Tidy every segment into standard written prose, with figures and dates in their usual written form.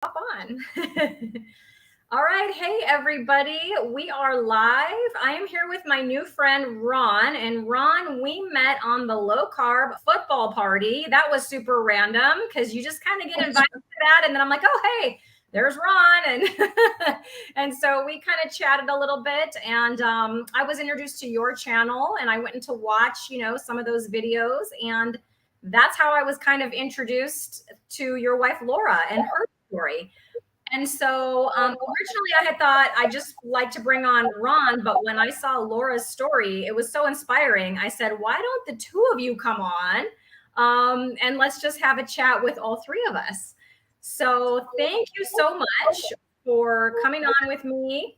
Hop on. All right. Hey, everybody. We are live. I am here with my new friend, Ron. And Ron, we met on the low carb football party. That was super random because you just kind of get invited to that. And then I'm like, oh, hey, there's Ron. And and so we kind of chatted a little bit. And I was introduced to your channel and I went to watch, some of those videos. And that's how I was kind of introduced to your wife, Laura, and her story. And so originally I had thought I just like to bring on Ron, but when I saw Laura's story, it was so inspiring. I said, why don't the two of you come on and let's just have a chat with all three of us. So thank you so much for coming on with me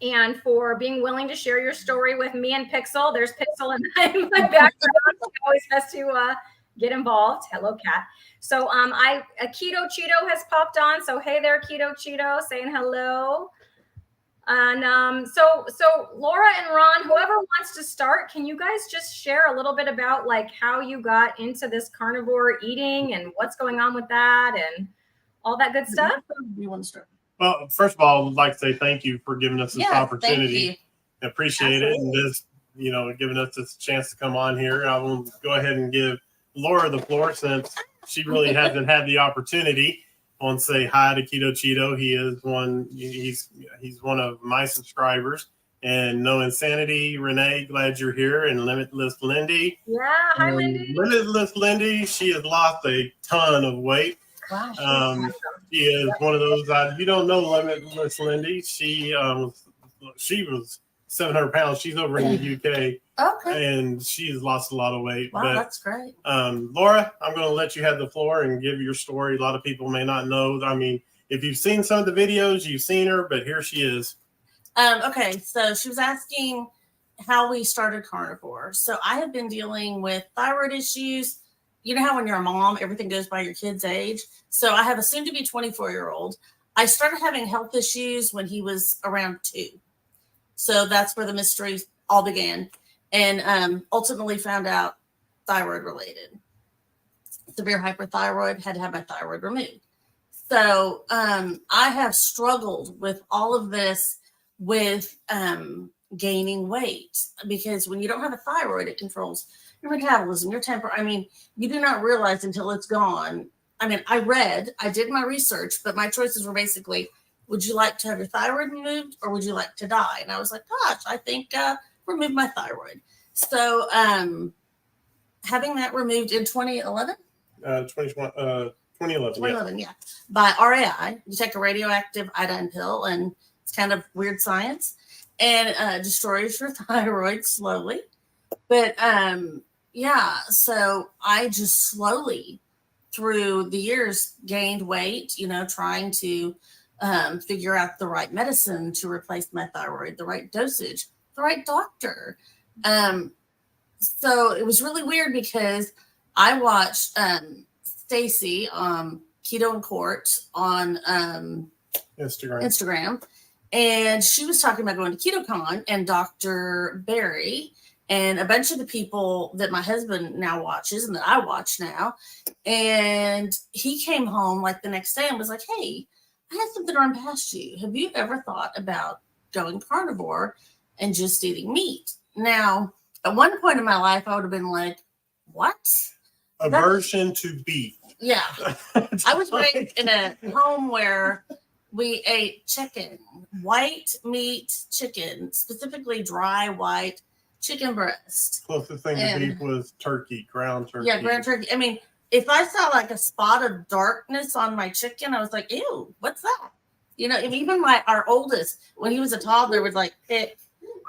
and for being willing to share your story with me and Pixel. There's Pixel in my background. She always has to get involved. Hello, Kat. So Keto Cheeto has popped on. So hey there, Keto Cheeto, saying hello. And so Laura and Ron, whoever wants to start, can you guys just share a little bit about like how you got into this carnivore eating and what's going on with that and all that good stuff? You want to start? Well, first of all, I'd like to say thank you for giving us this opportunity. I appreciate it. And this, giving us this chance to come on here. I will go ahead and give Laura the floor since she really hasn't had the opportunity. I want to say hi to Keto Cheeto. He is he's one of my subscribers. And No Insanity, Renee, glad you're here. And Limitless Lindy. Yeah, hi Lindy. Limitless Lindy, she has lost a ton of weight. Wow. She is one of those. You don't know Limitless Lindy. She was 700 pounds. She's over in the UK. Okay. And she's lost a lot of weight. Wow, that's great. Laura, I'm going to let you have the floor and give your story. A lot of people may not know. I mean, if you've seen some of the videos, you've seen her, but here she is. Okay, so she was asking how we started carnivore. So I have been dealing with thyroid issues. You know how when you're a mom, everything goes by your kid's age. So I have a soon-to-be 24-year-old. I started having health issues when he was around 2. So that's where the mystery all began. And ultimately found out thyroid related. Severe hyperthyroid, had to have my thyroid removed. So I have struggled with all of this with gaining weight because when you don't have a thyroid, it controls your metabolism, your temper. I mean, you do not realize until it's gone. I mean, I did my research, but my choices were basically, would you like to have your thyroid removed or would you like to die? And I was like, gosh, I think remove my thyroid. So having that removed in 2011? 2011, yeah. By RAI. You take a radioactive iodine pill and it's kind of weird science and destroys your thyroid slowly. But so I just slowly through the years gained weight, trying to figure out the right medicine to replace my thyroid, the right dosage, the right doctor. So it was really weird because I watched Stacy Keto and Court on Instagram, and she was talking about going to KetoCon, and Dr. Barry and a bunch of the people that my husband now watches and that I watch now. And he came home like the next day and was like, hey, I had something run past you. Have you ever thought about going carnivore and just eating meat? Now, at one point in my life, I would have been like, what? Aversion to beef. Yeah. I was raised in a home where we ate chicken, white meat chicken, specifically dry white chicken breast. Closest thing to beef was turkey, ground turkey. Yeah, ground turkey. I mean, if I saw like a spot of darkness on my chicken, I was like, ew, what's that? Even our oldest, when he was a toddler, would like pick.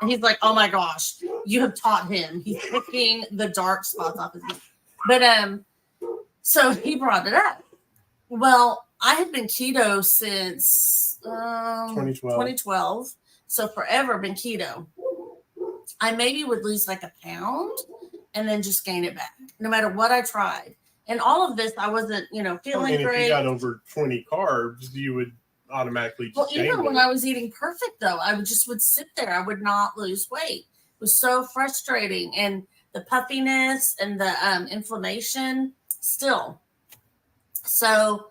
And he's like, oh my gosh, you have taught him. He's picking the dark spots off his meat. But so he brought it up. Well, I had been keto since 2012. So forever been keto. I maybe would lose like a pound and then just gain it back, no matter what I tried. And all of this, I wasn't, feeling great. If you got over 20 carbs, you would automatically just gain even weight. when I was eating perfect, though, I would sit there. I would not lose weight. It was so frustrating. And the puffiness and the inflammation still. So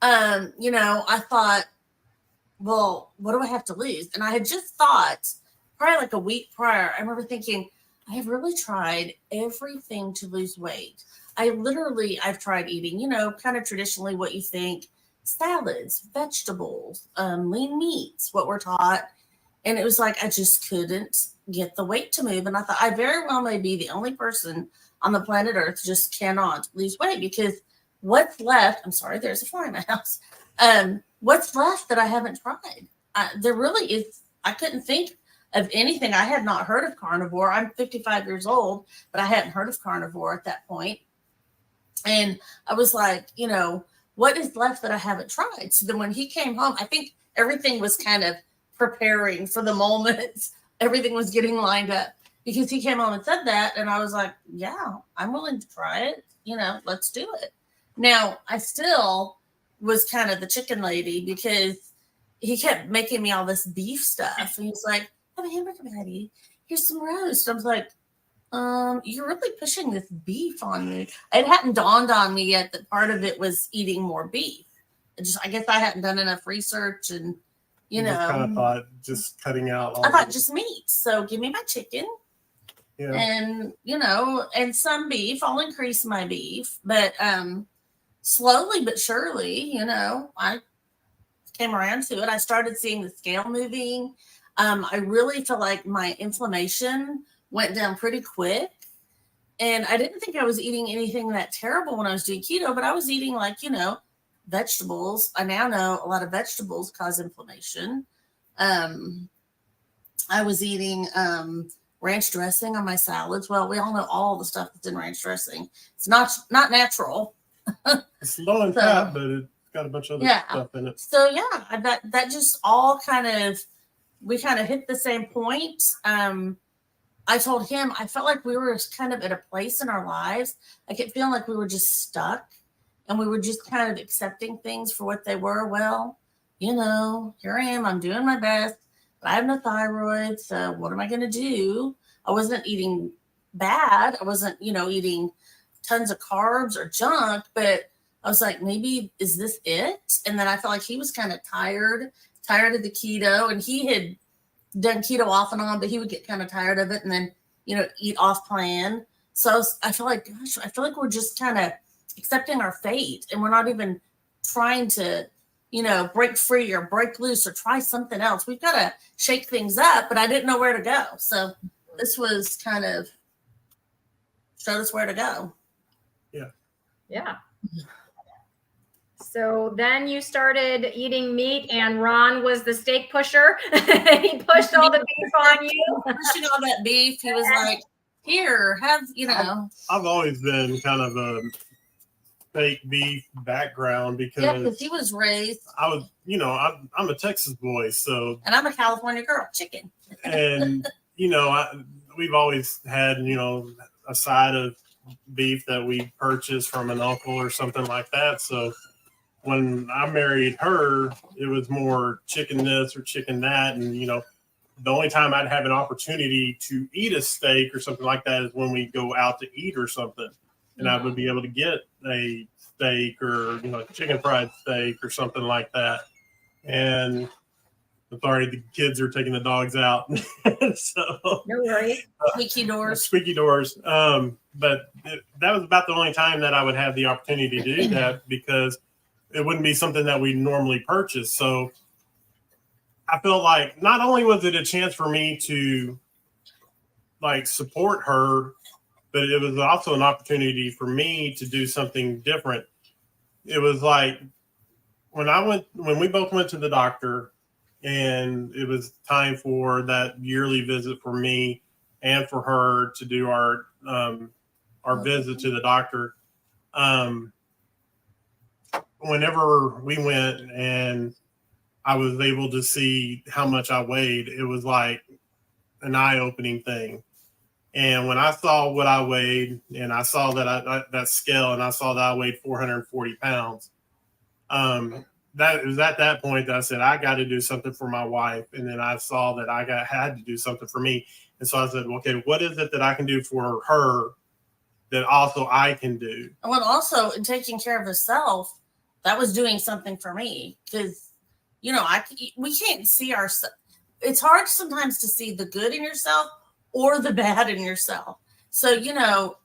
I thought, well, what do I have to lose? And I had just thought, probably like a week prior, I remember thinking, I have really tried everything to lose weight. I've tried eating, kind of traditionally what you think, salads, vegetables, lean meats, what we're taught. And it was like, I just couldn't get the weight to move. And I thought, I very well may be the only person on the planet Earth just cannot lose weight, because what's left, I'm sorry, there's a fly in my house. What's left that I haven't tried? There really is. I couldn't think of anything. I had not heard of carnivore. I'm 55 years old, but I hadn't heard of carnivore at that point. And I was like, what is left that I haven't tried? So then when he came home, I think everything was kind of preparing for the moment. Everything was getting lined up, because he came home and said that. And I was like, yeah, I'm willing to try it. Let's do it. Now, I still was kind of the chicken lady, because he kept making me all this beef stuff. And he's like, have a hamburger patty. Here's some roast. I was like, you're really pushing this beef on me. It hadn't dawned on me yet that part of it was eating more beef. I guess I hadn't done enough research, and Just kind of thought just cutting out. I thought just meat. So give me my chicken. Yeah. And, and some beef. I'll increase my beef. But slowly but surely, I came around to it. I started seeing the scale moving. I really feel like my inflammation went down pretty quick. And I didn't think I was eating anything that terrible when I was doing keto, but I was eating vegetables. I now know a lot of vegetables cause inflammation. I was eating ranch dressing on my salads. Well, we all know all the stuff that's in ranch dressing. It's not natural. It's low in fat, but it's got a bunch of other stuff in it. So yeah, that just all we kind of hit the same point. I told him, I felt like we were kind of at a place in our lives. I kept feeling like we were just stuck, and we were just kind of accepting things for what they were. Well, here I am. I'm doing my best, but I have no thyroid. So what am I going to do? I wasn't eating bad. I wasn't, eating tons of carbs or junk, but I was like, maybe is this it? And then I felt like he was kind of tired of the keto, and he had done keto off and on, but he would get kind of tired of it and then, eat off plan. So I feel like, we're just kind of accepting our fate, and we're not even trying to, break free or break loose or try something else. We've got to shake things up, but I didn't know where to go. So this was kind of showed us where to go. Yeah. So then you started eating meat, and Ron was the steak pusher. He pushed all the beef on you. Pushing all that beef. He was like, here, have, I've always been kind of a fake beef background, because he was raised. I was, I'm a Texas boy, so. And I'm a California girl, chicken. And, we've always had, a side of beef that we purchased from an uncle or something like that. So when I married her, it was more chicken this or chicken that. And, the only time I'd have an opportunity to eat a steak or something like that is when we go out to eat or something. And I would be able to get a steak or, chicken fried steak or something like that. And I'm sorry, the kids are taking the dogs out. So no worries. Squeaky doors. But that was about the only time that I would have the opportunity to do that, because it wouldn't be something that we normally purchase. So I felt like not only was it a chance for me to support her, but it was also an opportunity for me to do something different. It was like when we both went to the doctor, and it was time for that yearly visit for me and for her to do our visit to the doctor. Whenever we went and I was able to see how much I weighed, it was like an eye-opening thing. And when I saw what I weighed, and I saw that scale, and I saw that I weighed 440 pounds, that was at that point that I said, I got to do something for my wife. And then I saw that I had to do something for me. And so I said, okay, what is it that I can do for her that also I can do? Well, also in taking care of herself, that was doing something for me because, you know, we can't see ourselves. It's hard sometimes to see the good in yourself or the bad in yourself. So, you know,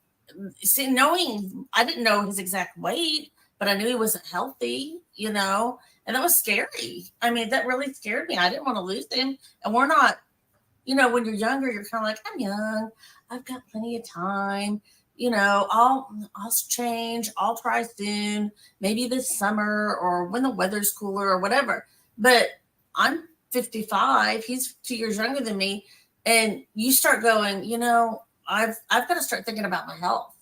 knowing I didn't know his exact weight, but I knew he wasn't healthy, you know, and that was scary. I mean, that really scared me. I didn't want to lose him. And we're not, you know, when you're younger, you're kind of like, I'm young. I've got plenty of time. You know, I'll change. I'll try soon, maybe this summer or when the weather's cooler or whatever. But I'm 55. He's 2 years younger than me. And you start going, you know, I've got to start thinking about my health.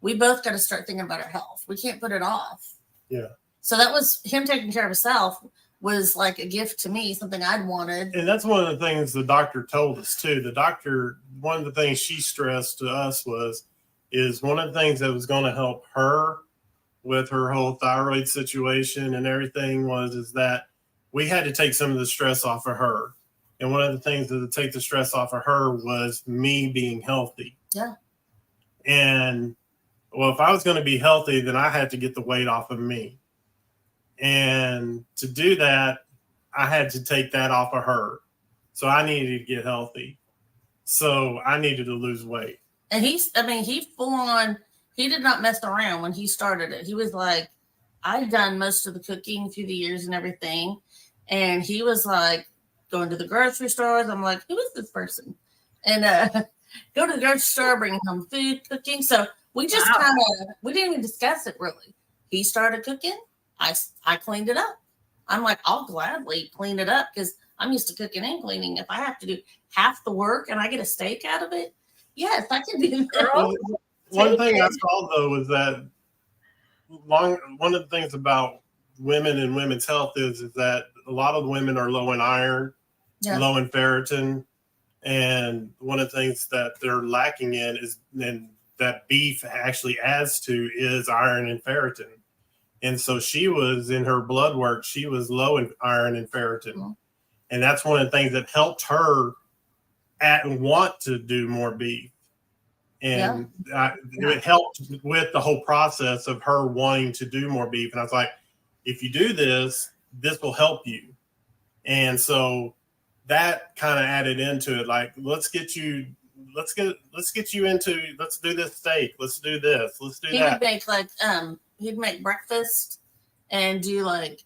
We both got to start thinking about our health. We can't put it off. Yeah. So that was him taking care of himself was like a gift to me, something I'd wanted. And that's one of the things the doctor told us too. The doctor, one of the things she stressed to us is one of the things that was going to help her with her whole thyroid situation and everything is that we had to take some of the stress off of her. And one of the things that would take the stress off of her was me being healthy. Yeah. And well, if I was going to be healthy, then I had to get the weight off of me. And to do that, I had to take that off of her. So I needed to get healthy. So I needed to lose weight. And he full on, he did not mess around when he started it. He was like, I'd done most of the cooking through the years and everything. And he was like, going to the grocery stores. I'm like, who is this person? And go to the grocery store, bring home food, cooking. So we just we didn't even discuss it really. He started cooking. I cleaned it up. I'm like, I'll gladly clean it up because I'm used to cooking and cleaning. If I have to do half the work and I get a steak out of it, yes, I can do that. Well, one thing I saw though was that one of the things about women and women's health is that a lot of the women are low in iron, low in ferritin, and one of the things that they're lacking in is, and that beef actually adds to, is iron and ferritin. And so she was, in her blood work, she was low in iron and ferritin. Mm-hmm. And that's one of the things that helped her want to do more beef. And it helped with the whole process of her wanting to do more beef. And I was like, if you do this, this will help you. And so that kind of added into it. Like, let's get you into, let's do this steak. Let's do this. Let's do that. He would make like, he'd make breakfast and do like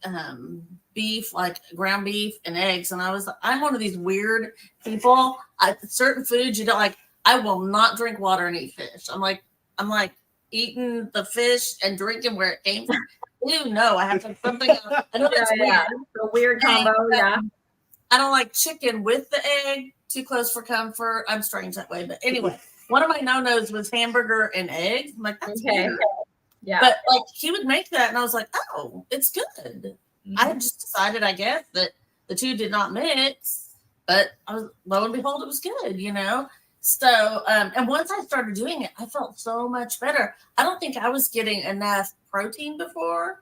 beef, like ground beef and eggs. And I'm one of these weird people. Certain foods you don't like. I will not drink water and eat fish. I'm like eating the fish and drinking where it came from. Ew, no, I have to have something else. I know that's weird. A weird combo, I don't like chicken with the egg. Too close for comfort. I'm strange that way. But anyway, one of my no-nos was hamburger and eggs. I'm like, that's weird. Yeah. But like he would make that and I was like, oh, it's good. Mm-hmm. I had just decided, I guess, that the two did not mix, but lo and behold, it was good, you know? So, and once I started doing it, I felt so much better. I don't think I was getting enough protein before.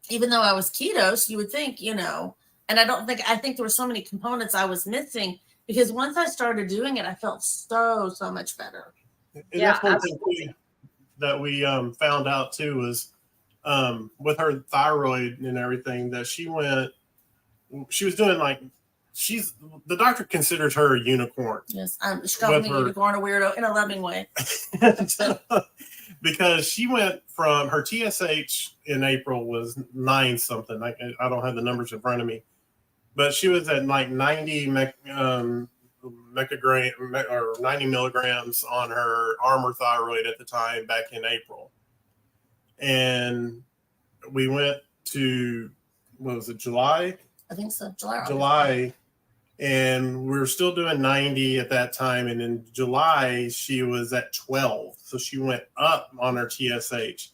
Even though I was keto, so you would think, you know, and I think there were so many components I was missing because once I started doing it, I felt so much better. And that's one thing that we found out too was with her thyroid and everything that she was doing like, the doctor considers her a unicorn. Yes, she called me a unicorn, a weirdo, in a loving way. Because she went from, her TSH in April was 9 something. I don't have the numbers in front of me, but she was at like 90 megagram or 90 milligrams on her Armour thyroid at the time back in April. And we went to, what was it, July? I think so, July. And we were still doing 90 at that time. And in July, she was at 12. So she went up on her TSH.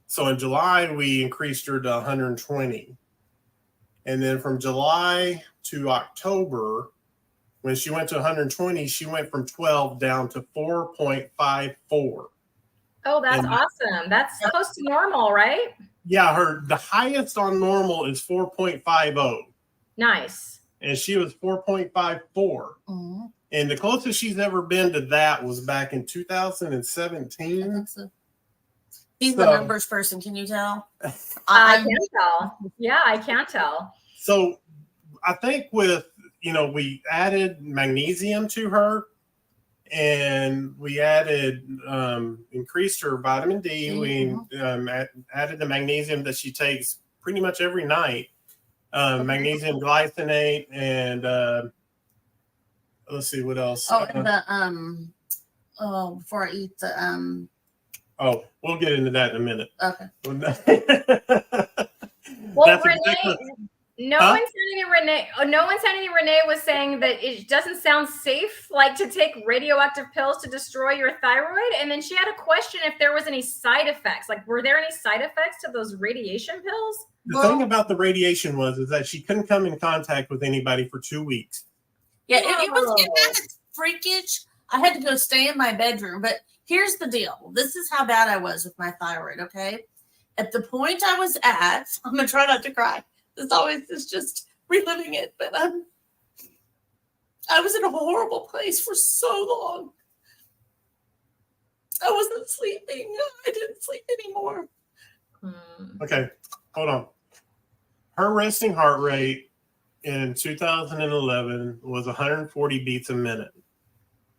So in July, we increased her to 120. And then from July to October, when she went to 120, she went from 12 down to 4.54. Oh, that's awesome. That's close to normal, right? Yeah, the highest on normal is 4.50. Nice. And she was 4.54. Mm-hmm. And the closest she's ever been to that was back in 2017. I think so. He's the numbers person. Can you tell? I can tell. Yeah, I can tell. So I think with, we added magnesium to her, and we added, increased her vitamin D. Mm-hmm. We added the magnesium that she takes pretty much every night. Magnesium glycinate, and let's see what else. Oh, and before I eat the Oh, we'll get into that in a minute. Okay. Well, Renee, no one said any Renee was saying that it doesn't sound safe, like to take radioactive pills to destroy your thyroid. And then she had a question if there was any side effects. Like, were there any side effects to those radiation pills? The thing about the radiation is that she couldn't come in contact with anybody for 2 weeks. Yeah, it was freakish. I had to go stay in my bedroom, but here's the deal. This is how bad I was with my thyroid, okay? At the point I was at, I'm going to try not to cry. It's just reliving it, but I was in a horrible place for so long. I wasn't sleeping. I didn't sleep anymore. Okay, hold on. Her resting heart rate in 2011 was 140 beats a minute,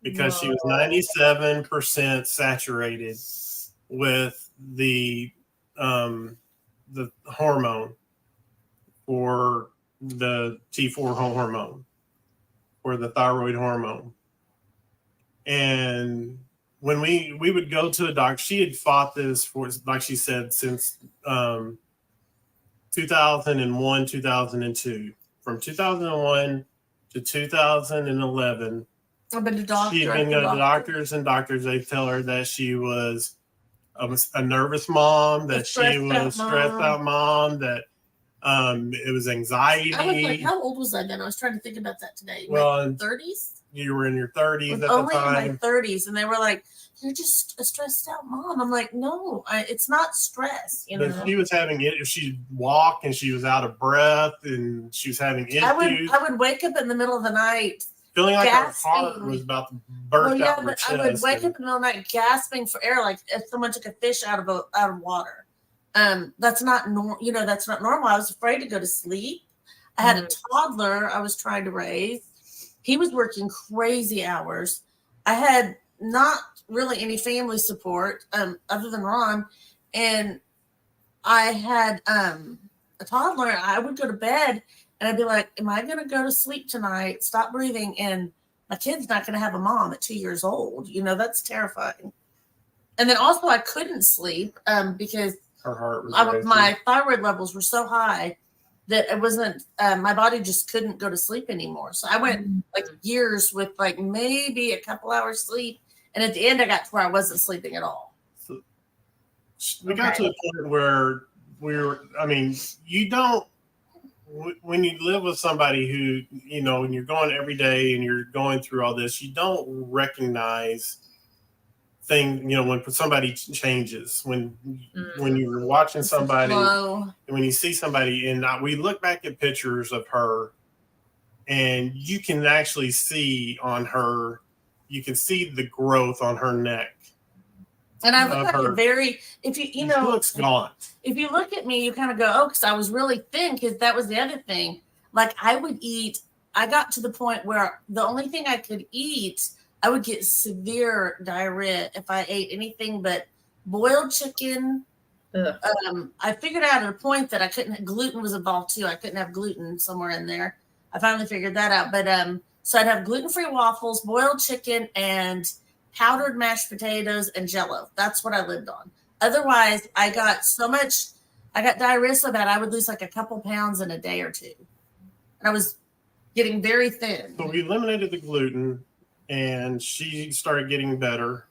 because she was 97% saturated with the hormone for the T4 hormone, or the thyroid hormone. And when we would go to a doctor, she had fought this for, like she said, since 2001, 2002. From 2001 to 2011, I've been to doctor. She had been to doctors and doctors. They tell her that she was a nervous mom, that she was stressed out mom, that it was anxiety. I was like, how old was I then? I was trying to think about that today. Well, in 30s? You were in your 30s at the only time. In my 30s, and they were like, "You're just a stressed out mom." I'm like, "No, it's not stress." But she was having it. She'd walk and she was out of breath, and she was having issues. I would wake up in the middle of the night, feeling like her heart was about to burst out of her chest. I would wake up in the middle of the night gasping for air, like if someone took a fish out of water. That's not normal. That's not normal. I was afraid to go to sleep. I had a toddler I was trying to raise. He was working crazy hours. I had not really any family support other than Ron, and I had a toddler. I would go to bed and I'd be like, "Am I going to go to sleep tonight? Stop breathing, and my kid's not going to have a mom at 2 years old." That's terrifying. And then also I couldn't sleep because her heart was my thyroid levels were so high that it wasn't, my body just couldn't go to sleep anymore. So I went like years with like maybe a couple hours sleep. And at the end I got to where I wasn't sleeping at all. So we got to the point where you don't, when you live with somebody who, and you're going every day and you're going through all this, you don't recognize when somebody changes, when you're watching somebody, and when you see somebody, and we look back at pictures of her, and you can actually see on her, you can see the growth on her neck. And I look like she looks gaunt. If you look at me, you kind of go, oh, because I was really thin, because that was the other thing. Like I got to the point where the only thing I could eat, I would get severe diarrhea if I ate anything but boiled chicken. I figured out at a point that gluten was involved too. I couldn't have gluten somewhere in there. I finally figured that out. But so I'd have gluten-free waffles, boiled chicken, and powdered mashed potatoes and Jell-O. That's what I lived on. Otherwise, I got diarrhea so bad I would lose like a couple pounds in a day or two. And I was getting very thin. So we eliminated the gluten, and she started getting better,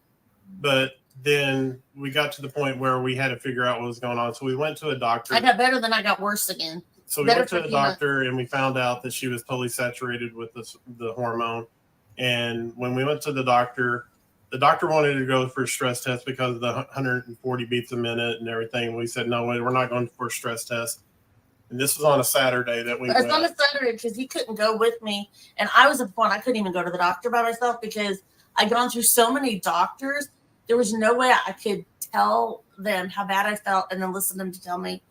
but then we got to the point where we had to figure out what was going on. So we went to a doctor. I got better, then I got worse again. So we went to a doctor, and we found out that she was totally saturated with the hormone. And when we went to the doctor wanted to go for a stress test because of the 140 beats a minute and everything. We said, no, we're not going for a stress test. And this was on a Saturday that we went. It's on a Saturday because he couldn't go with me. And I was at the point I couldn't even go to the doctor by myself because I'd gone through so many doctors There was no way I could tell them how bad I felt and then listen to them to tell me,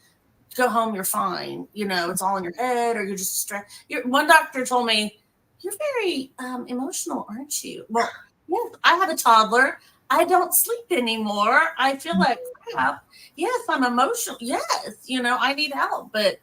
go home, you're fine. It's all in your head, or you're just stressed. One doctor told me, you're very emotional, aren't you? Well, yes, I have a toddler. I don't sleep anymore. I feel like crap. Yes, I'm emotional. Yes, I need help. But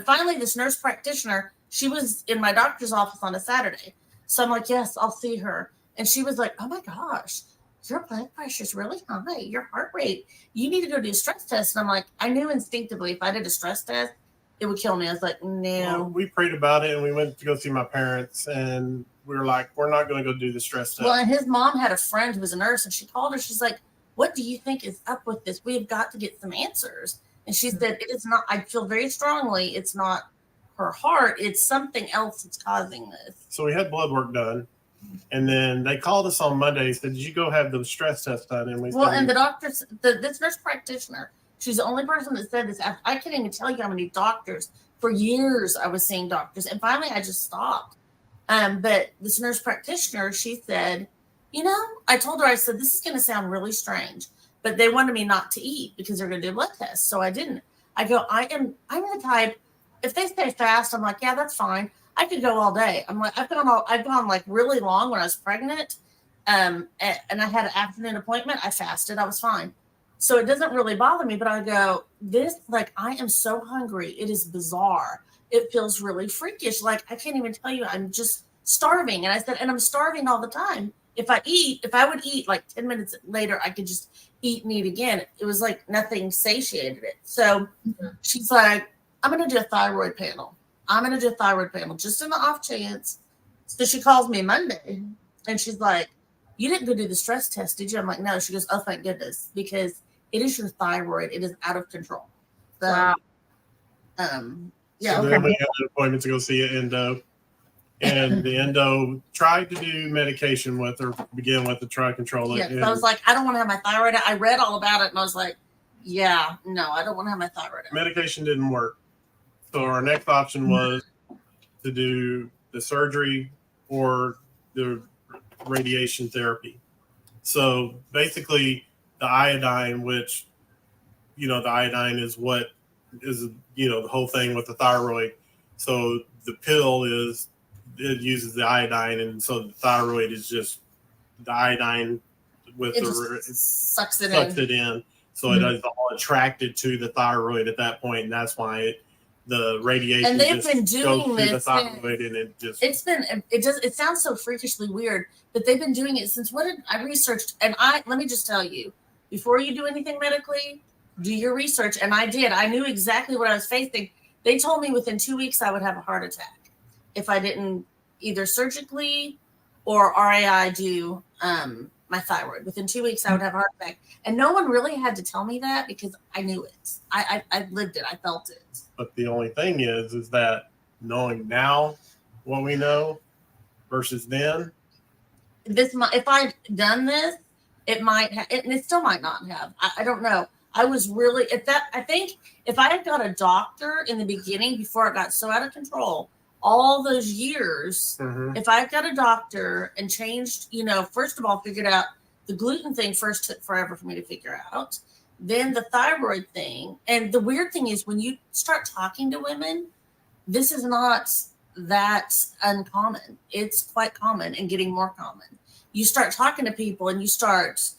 finally, this nurse practitioner, she was in my doctor's office on a Saturday. So I'm like, yes, I'll see her. And she was like, oh my gosh, your blood pressure is really high. Your heart rate. You need to go do a stress test. And I'm like, I knew instinctively if I did a stress test, it would kill me. I was like, no. Well, we prayed about it and we went to go see my parents, and we were like, we're not going to go do the stress test. Well, and his mom had a friend who was a nurse, and she called her. She's like, what do you think is up with this? We have got to get some answers. And she said, it is not, I feel very strongly, it's not her heart. It's something else that's causing this. So we had blood work done. And then they called us on Monday and said, did you go have the stress test done? And we well, said, and the doctor, this nurse practitioner, she's the only person that said this. I can't even tell you how many doctors. For years, I was seeing doctors. And finally, I just stopped. But this nurse practitioner, she said, I told her, I said, this is going to sound really strange. But they wanted me not to eat because they're going to do a blood test. So I didn't. I go, I'm the type, if they say fast, I'm like, yeah, that's fine. I could go all day. I'm like, I've gone like really long when I was pregnant. And I had an afternoon appointment. I fasted. I was fine. So it doesn't really bother me, but I go, I am so hungry. It is bizarre. It feels really freakish. Like, I can't even tell you, I'm just starving. And I said, and I'm starving all the time. If I would eat like 10 minutes later, I could just eat and eat again. It was like nothing satiated it. So she's like, I'm going to do a thyroid panel. Just in the off chance. So she calls me Monday and she's like, you didn't go do the stress test, did you? I'm like, no. She goes, oh, thank goodness, because it is your thyroid. It is out of control. So, wow. Yeah. So then we had an appointment to go see an endo. And the endo tried to do medication with her, begin with to try to control it. Yeah, so I was like, I don't want to have my thyroid. I read all about it and I was like, yeah, no, I don't want to have my thyroid. Medication didn't work. So our next option was to do the surgery or the radiation therapy. So basically the iodine, which, the iodine is what is, the whole thing with the thyroid. So the pill it uses the iodine, and so the thyroid is just the iodine with it sucks it in. So it is all attracted to the thyroid at that point, and that's why the radiation and they've been doing this. The thyroid, and it sounds so freakishly weird, but they've been doing it since I researched, and let me just tell you, before you do anything medically, do your research, and I did. I knew exactly what I was facing. They told me within 2 weeks I would have a heart attack if I didn't either surgically or RAI do my thyroid. Within 2 weeks, I would have a heart attack. And no one really had to tell me that because I knew it. I lived it. I felt it. But the only thing is that knowing now what we know versus then. If I'd done this, it might have, and it still might not have. I don't know. I was really I think if I had got a doctor in the beginning before it got so out of control, all those years, if I got a doctor and changed, first of all, figured out the gluten thing first took forever for me to figure out, then the thyroid thing. And the weird thing is when you start talking to women, this is not that uncommon. It's quite common and getting more common. You start talking to people and you start,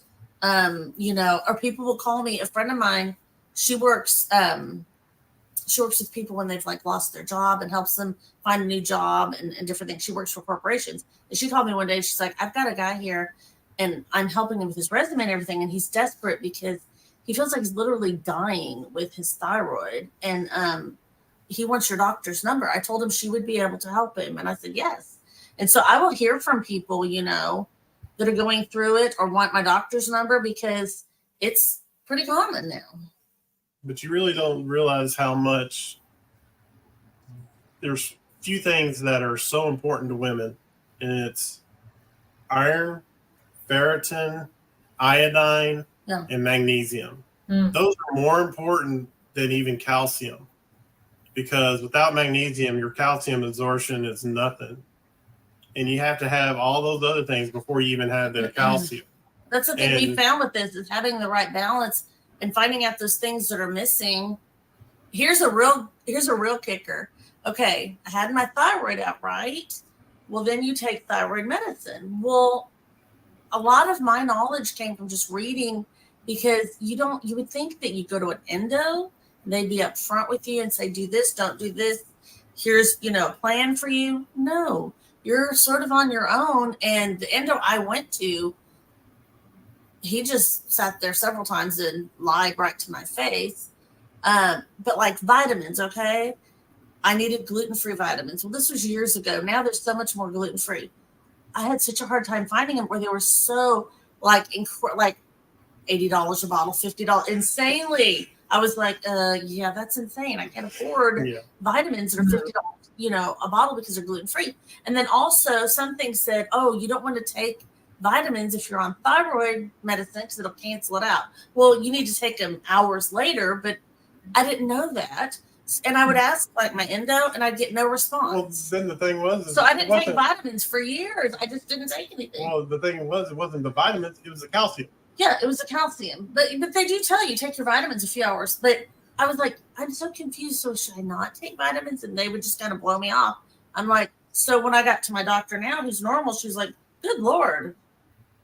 or people will call me. A friend of mine, she works with people when they've lost their job and helps them find a new job and different things. She works for corporations. And she called me one day. She's like, I've got a guy here and I'm helping him with his resume and everything. And he's desperate because he feels like he's literally dying with his thyroid. And he wants your doctor's number. I told him she would be able to help him. And I said, yes. And so I will hear from people, that are going through it or want my doctor's number because it's pretty common now. But you really don't realize how much there's few things that are so important to women, and it's iron, ferritin, iodine, and magnesium. Those are more important than even calcium, because without magnesium, your calcium absorption is nothing. And you have to have all those other things before you even have the calcium. That's the thing we found with this is having the right balance and finding out those things that are missing. Here's a real kicker. Okay, I had my thyroid out, right? Well, then you take thyroid medicine. Well, a lot of my knowledge came from just reading, because you would think that you go to an endo, they'd be up front with you and say, do this, don't do this. Here's, a plan for you. No, you're sort of on your own. And the endo I went to, he just sat there several times and lied right to my face. But like vitamins, okay? I needed gluten-free vitamins. Well, this was years ago. Now there's so much more gluten-free. I had such a hard time finding them where they were so like $80 a bottle, $50, insanely. I was like, yeah, that's insane. I can't afford vitamins that are $50, a bottle because they're gluten-free. And then also something said, oh, you don't want to take vitamins if you're on thyroid medicine because it'll cancel it out. Well, you need to take them hours later, but I didn't know that. And I would ask like my endo and I'd get no response. Well, then the thing was, so I didn't take vitamins for years. I just didn't take anything. Well, the thing was, it wasn't the vitamins, it was the calcium. Yeah, it was the calcium. But they do tell you take your vitamins a few hours. But I was like, I'm so confused. So should I not take vitamins? And they would just kind of blow me off. I'm like, so when I got to my doctor now, who's normal, she was like, good Lord,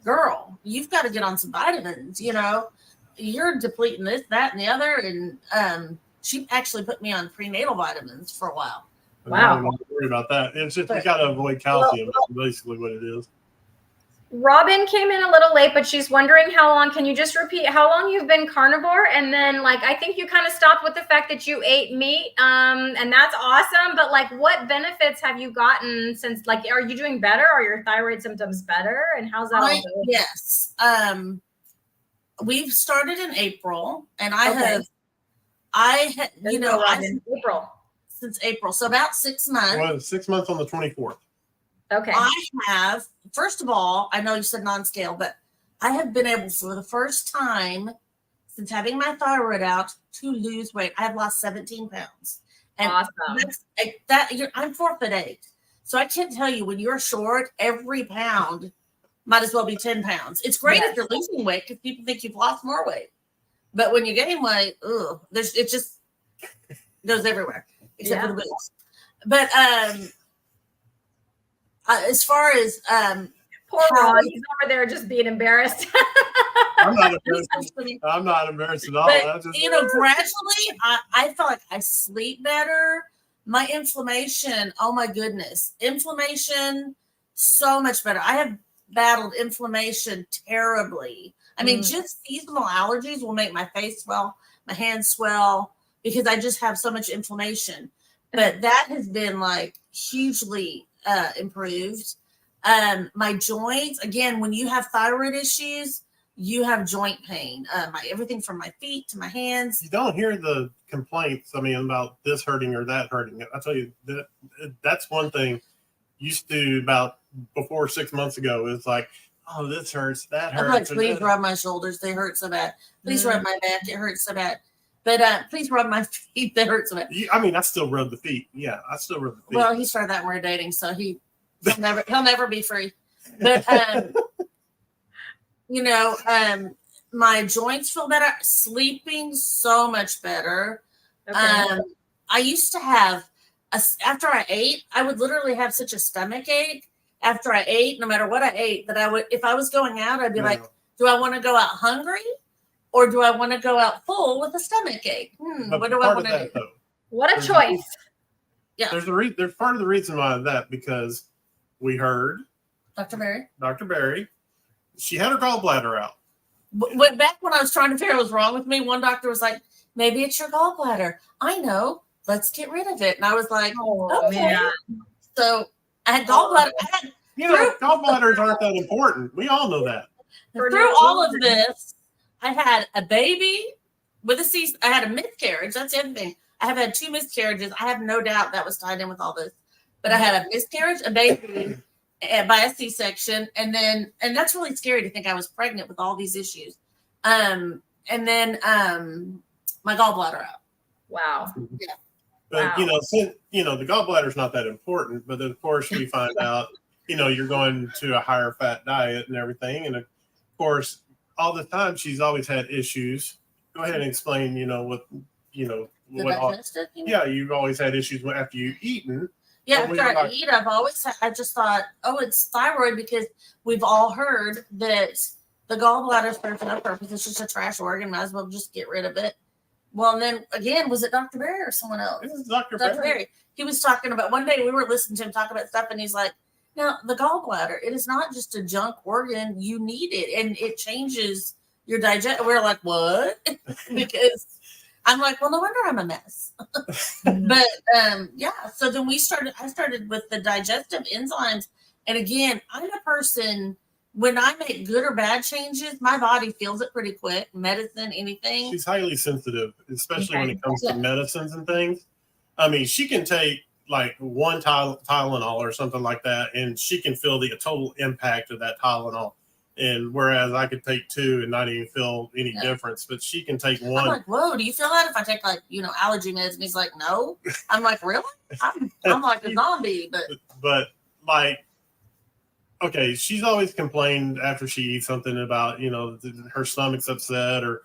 girl, you've got to get on some vitamins. You're depleting this, that, and the other. And she actually put me on prenatal vitamins for a while. Wow. I'm not worried about that. It's just you got to avoid calcium. That's basically what it is. Robin came in a little late, but she's wondering how long. Can you just repeat how long you've been carnivore? And then, I think you kind of stopped with the fact that you ate meat, and that's awesome. But what benefits have you gotten since? Are you doing better? Are your thyroid symptoms better? And how's that all going? Yes. We've started in April, and I had April. Since April, so about 6 months. Well, 6 months on the 24th. Okay. I have, first of all, I know you said non-scale, but I have been able for the first time since having my thyroid out to lose weight. I have lost 17 pounds. And awesome. I'm 4'8". So I can't tell you, when you're short, every pound might as well be 10 pounds. It's great if you're losing weight because people think you've lost more weight. But when you gain weight, it just goes everywhere except for the boobs. But as far as poor Ron, he's over there just being embarrassed. I'm not embarrassed at all. But, gradually, I feel like I sleep better. My inflammation, oh my goodness, inflammation, so much better. I have battled inflammation terribly. I mean, just seasonal allergies will make my face swell, my hands swell, because I just have so much inflammation. But that has been hugely improved. My joints, again, when you have thyroid issues, you have joint pain. Everything from my feet to my hands. You don't hear the complaints, about this hurting or that hurting. I tell you, that's one thing. Used to, about before 6 months ago, it's like, oh, this hurts, that hurts. I'm like, please rub my shoulders, they hurt so bad. Please rub my back, it hurts so bad. But please rub my feet, they hurt so bad. I still rub the feet. Yeah, I still rub the feet. Well, he started that when we were dating, so he'll never be free. But my joints feel better, sleeping so much better. Okay. I used to have after I ate, I would literally have such a stomach ache after I ate, no matter what I ate, that I would, if I was going out, I'd be like, do I want to go out hungry or do I want to go out full with a stomach ache? What do I want to do? Though, what a choice. Yeah. There's part of the reason why that, because we heard Dr. Berry, she had her gallbladder out. Back when I was trying to figure out what was wrong with me, one doctor was like, maybe it's your gallbladder. I know. Let's get rid of it. And I was like, okay. Man. So I had gallbladder. Gallbladders aren't that important. We all know that. Through all of this, I had a baby with I had a miscarriage. That's the other thing. I have had 2 miscarriages. I have no doubt that was tied in with all this. But I had a miscarriage, a baby by a C-section, and that's really scary to think I was pregnant with all these issues. And then my gallbladder out. Wow. Yeah. But since, the gallbladder is not that important, but then of course we find out, you're going to a higher fat diet and everything, and course, all the time she's always had issues. Go ahead and explain, what digestive, yeah, you've always had issues after you've eaten. Yeah, after I eat, I just thought, oh, it's thyroid, because we've all heard that the gallbladder serves no purpose. It's just a trash organ. Might as well just get rid of it. Well, and then again, was it Dr. Berry or someone else? This is Dr. Berry. He was talking about, one day we were listening to him talk about stuff, and he's like, now, the gallbladder, it is not just a junk organ. You need it, and it changes your digest. We're like, what? Because I'm like, well, no wonder I'm a mess. But yeah, so then I started with the digestive enzymes. And again, I'm a person, when I make good or bad changes, my body feels it pretty quick. Medicine, anything. She's highly sensitive, especially when it comes to medicines and things. I mean, she can take like one Tylenol or something like that, and she can feel the total impact of that Tylenol. And whereas I could take 2 and not even feel any difference, but she can take 1. I'm like, whoa, do you feel that if I take allergy meds? And he's like, no. I'm like, really? I'm like a zombie, but like, okay, she's always complained after she eats something about, her stomach's upset, or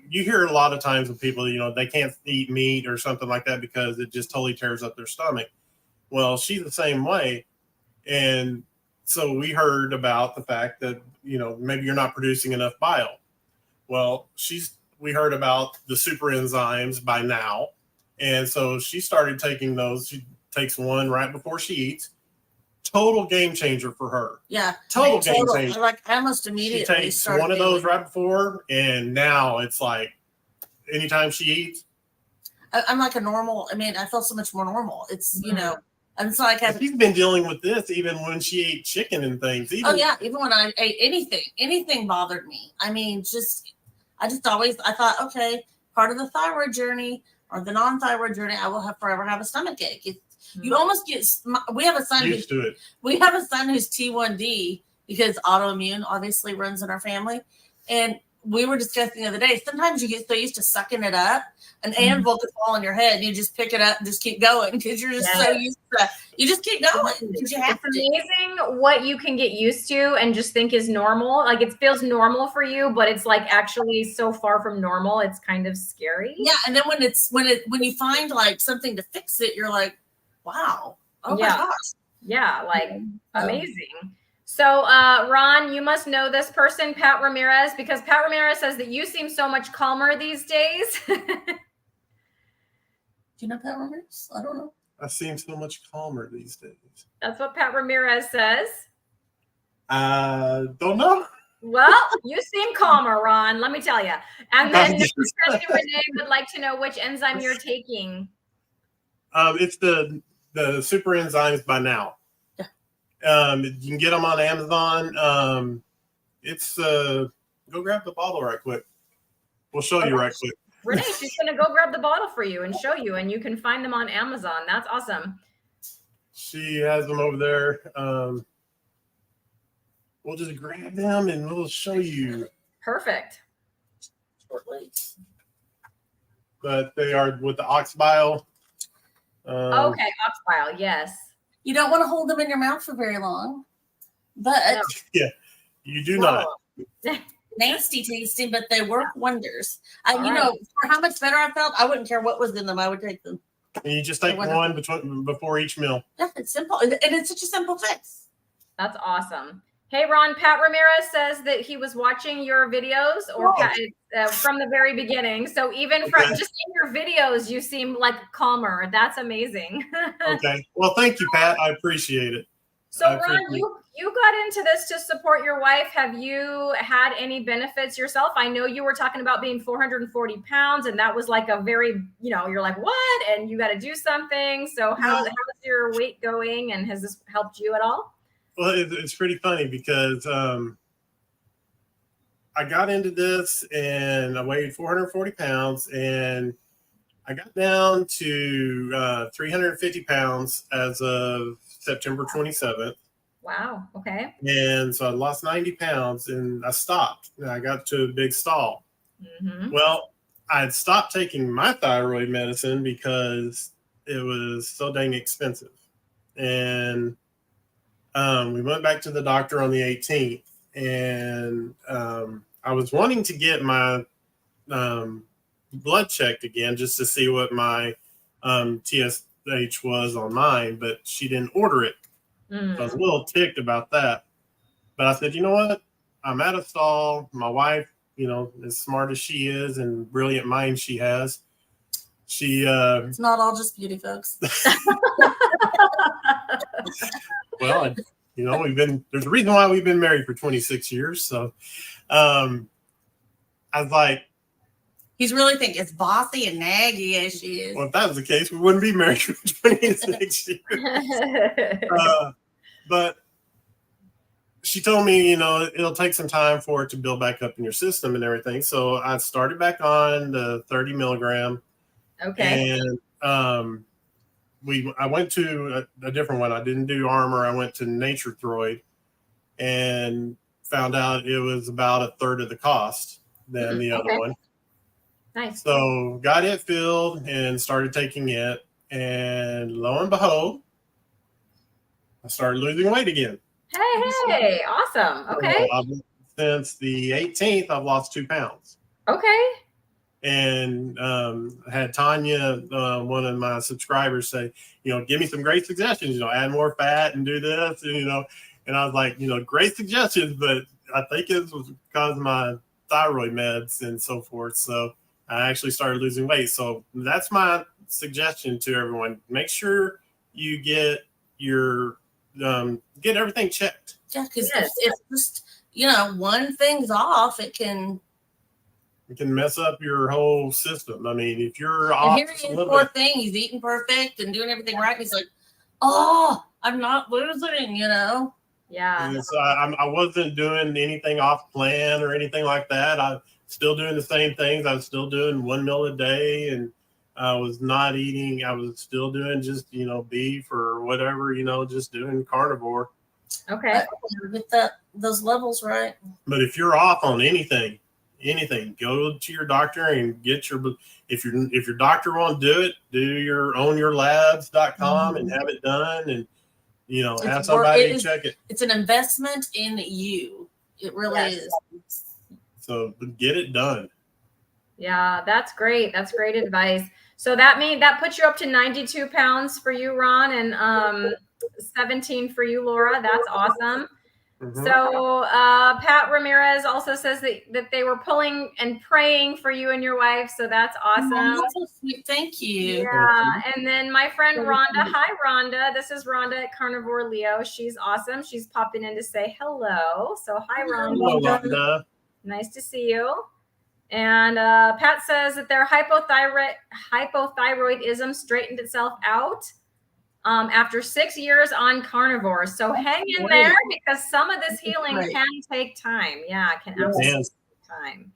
you hear a lot of times with people, they can't eat meat or something like that because it just totally tears up their stomach. Well, she's the same way. And so we heard about the fact that, maybe you're not producing enough bile. Well, we heard about the super enzymes by now. And so she started taking those. She takes 1 right before she eats. Total game changer for her. Yeah. Total game changer. Like, I almost immediately she takes 1 of those right before, and now it's like anytime she eats. I'm like a normal. I mean, I feel so much more normal. It's, and so she's been dealing with this even when she ate chicken and things. Even when I ate anything bothered me. I mean, I thought, okay, part of the thyroid journey or the non-thyroid journey, I will forever have a stomach ache. You almost get. We have a son used to it. We have a son who's T1D because autoimmune obviously runs in our family, and we were discussing the other day. Sometimes you get so used to sucking it up, an anvil could fall on your head, and you just pick it up and just keep going because you're just so used to that. You just keep going because you have to. It's amazing what you can get used to and just think is normal. Like, it feels normal for you, but it's like actually so far from normal. It's kind of scary. Yeah, and then when you find like something to fix it, you're like, wow, oh my gosh, yeah, like amazing. So, Ron, you must know this person, Pat Ramirez, because Pat Ramirez says that you seem so much calmer these days. Do you know Pat Ramirez? I don't know. I seem so much calmer these days. That's what Pat Ramirez says. Don't know. Well, you seem calmer, Ron, let me tell you. And then Cristie Renee would like to know which enzyme you're taking. It's the super enzymes by now. You can get them on Amazon. It's go grab the bottle right quick. We'll show you right quick. Renee, she's going to go grab the bottle for you and show you, and you can find them on Amazon. That's awesome. She has them over there. We'll just grab them and we'll show you. Perfect. But they are with the ox bile. Okay, ox bile, yes. You don't want to hold them in your mouth for very long, but yeah, you do not. Nasty tasting, but they work wonders. For how much better I felt, I wouldn't care what was in them. I would take them. And you just take one before each meal. Yeah, it's simple, and it's such a simple fix. That's awesome. Hey, Ron, Pat Ramirez says that he was watching your videos from the very beginning. So even from just in your videos, you seem like calmer. That's amazing. Okay. Well, thank you, Pat. I appreciate it. So, Ron, you got into this to support your wife. Have you had any benefits yourself? I know you were talking about being 440 pounds, and that was like a very, you're like, what? And you got to do something. So how's your weight going? And has this helped you at all? Well, it's pretty funny because I got into this and I weighed 440 pounds and I got down to 350 pounds as of September 27th. Wow. Okay. And so I lost 90 pounds and I stopped. And I got to a big stall. Mm-hmm. Well, I had stopped taking my thyroid medicine because it was so dang expensive. And we went back to the doctor on the 18th, and I was wanting to get my blood checked again just to see what my TSH was on mine, but she didn't order it. So I was a little ticked about that. But I said, you know what? I'm at a stall. My wife, as smart as she is and brilliant mind she has, it's not all just beauty, folks. Well, there's a reason why we've been married for 26 years. So I was like, he's really thinking it's bossy and naggy as she is. Well, if that was the case, we wouldn't be married for 26 years. But she told me, it'll take some time for it to build back up in your system and everything. So I started back on the 30 milligram. Okay. And I went to a different one. I didn't do Armor. I went to Nature Throid and found out it was about a third of the cost than the other one. Nice. So got it filled and started taking it. And lo and behold, I started losing weight again. Hey, awesome. Okay. So since the 18th, I've lost 2 pounds. Okay. And I had Tanya, one of my subscribers, say, give me some great suggestions, add more fat and do this, and I was like, great suggestions, but I think it was because of my thyroid meds and so forth. So I actually started losing weight. So that's my suggestion to everyone. Make sure you get get everything checked. Yeah, because if just, one thing's off, it can mess up your whole system. I mean, if you're off, and here he is, poor thing, he's eating perfect and doing everything right. He's like, oh, I'm not losing, Yeah. And so I wasn't doing anything off plan or anything like that. I still doing the same things. I was still doing 1 meal a day, and I was not eating. I was still doing just, beef or whatever, just doing carnivore. Okay. Get those levels right. But if you're off on anything, go to your doctor and get if your doctor won't do it, do your ownyourlabs.com and have it done, and have somebody check it. It's an investment in you. It really is. So get it done. Yeah, that's great. That's great advice. So that puts you up to 92 pounds for you, Ron, and 17 for you, Laura. That's awesome. Mm-hmm. So Pat Ramirez also says that they were pulling and praying for you and your wife. So that's awesome. Oh, that's so sweet. Thank you. Yeah. And then my friend Rhonda. Hi, Rhonda. This is Rhonda at Carnivore Leo. She's awesome. She's popping in to say hello. So hi, Rhonda. Hello, Rhonda. Nice to see you. And Pat says that their hypothyroidism straightened itself out after 6 years on carnivore. So hang in there, because some of this healing can take time. Yeah, it can absolutely take time.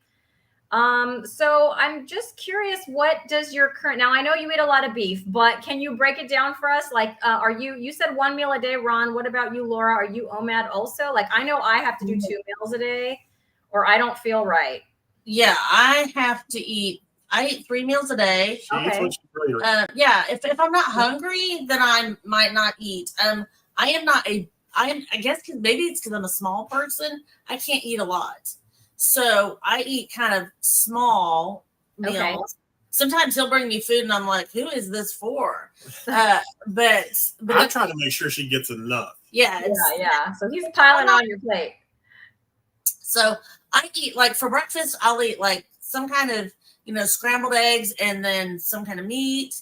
So I'm just curious, what does your current, now I know you eat a lot of beef, but can you break it down for us? Like, you said 1 meal a day, Ron. What about you, Laura? Are you OMAD also? Like, I know I have to do 2 meals a day, or I don't feel right. Yeah, I have to eat. I eat 3 meals a day. Okay. Yeah, if I'm not hungry, then I might not eat. I guess maybe it's because I'm a small person. I can't eat a lot, so I eat kind of small meals. Okay. Sometimes he'll bring me food, and I'm like, "Who is this for?" But I try to make sure she gets enough. Yeah. So he's piling on your plate. So I eat, like, for breakfast, I'll eat like some kind of, scrambled eggs and then some kind of meat.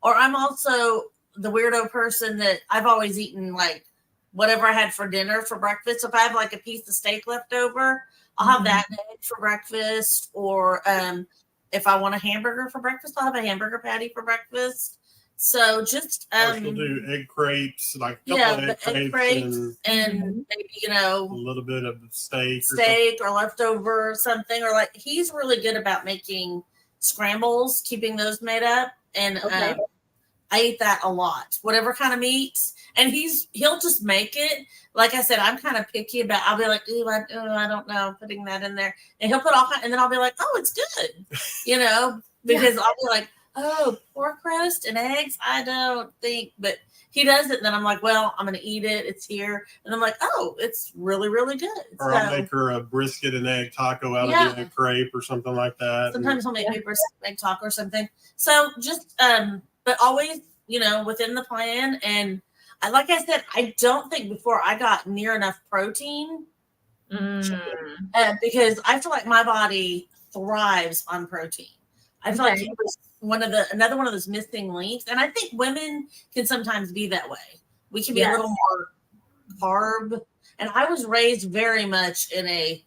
Or I'm also the weirdo person that I've always eaten like whatever I had for dinner for breakfast. So if I have like a piece of steak left over, I'll have that egg for breakfast. Or if I want a hamburger for breakfast, I'll have a hamburger patty for breakfast. So just we'll do egg crepes, like a couple of egg crepes and maybe a little bit of steak or leftover something. Or like, he's really good about making scrambles, keeping those made up, and I eat that a lot. Whatever kind of meat, and he'll just make it. Like I said, I'm kind of picky about. I'll be like, I don't know, putting that in there, and he'll put all, and then I'll be like, oh, it's good, because I'll be like, oh, pork roast and eggs? I don't think, but he does it. And then I'm like, well, I'm going to eat it. It's here. And I'm like, oh, it's really, really good. Or I'll make her a brisket and egg taco out of a crepe or something like that. Sometimes I'll make me a brisket and egg taco or something. So just, but always, within the plan. And like I said, I don't think before I got near enough protein because I feel like my body thrives on protein. I feel like it was another one of those missing links. And I think women can sometimes be that way. We can be a little more carb. And I was raised very much in a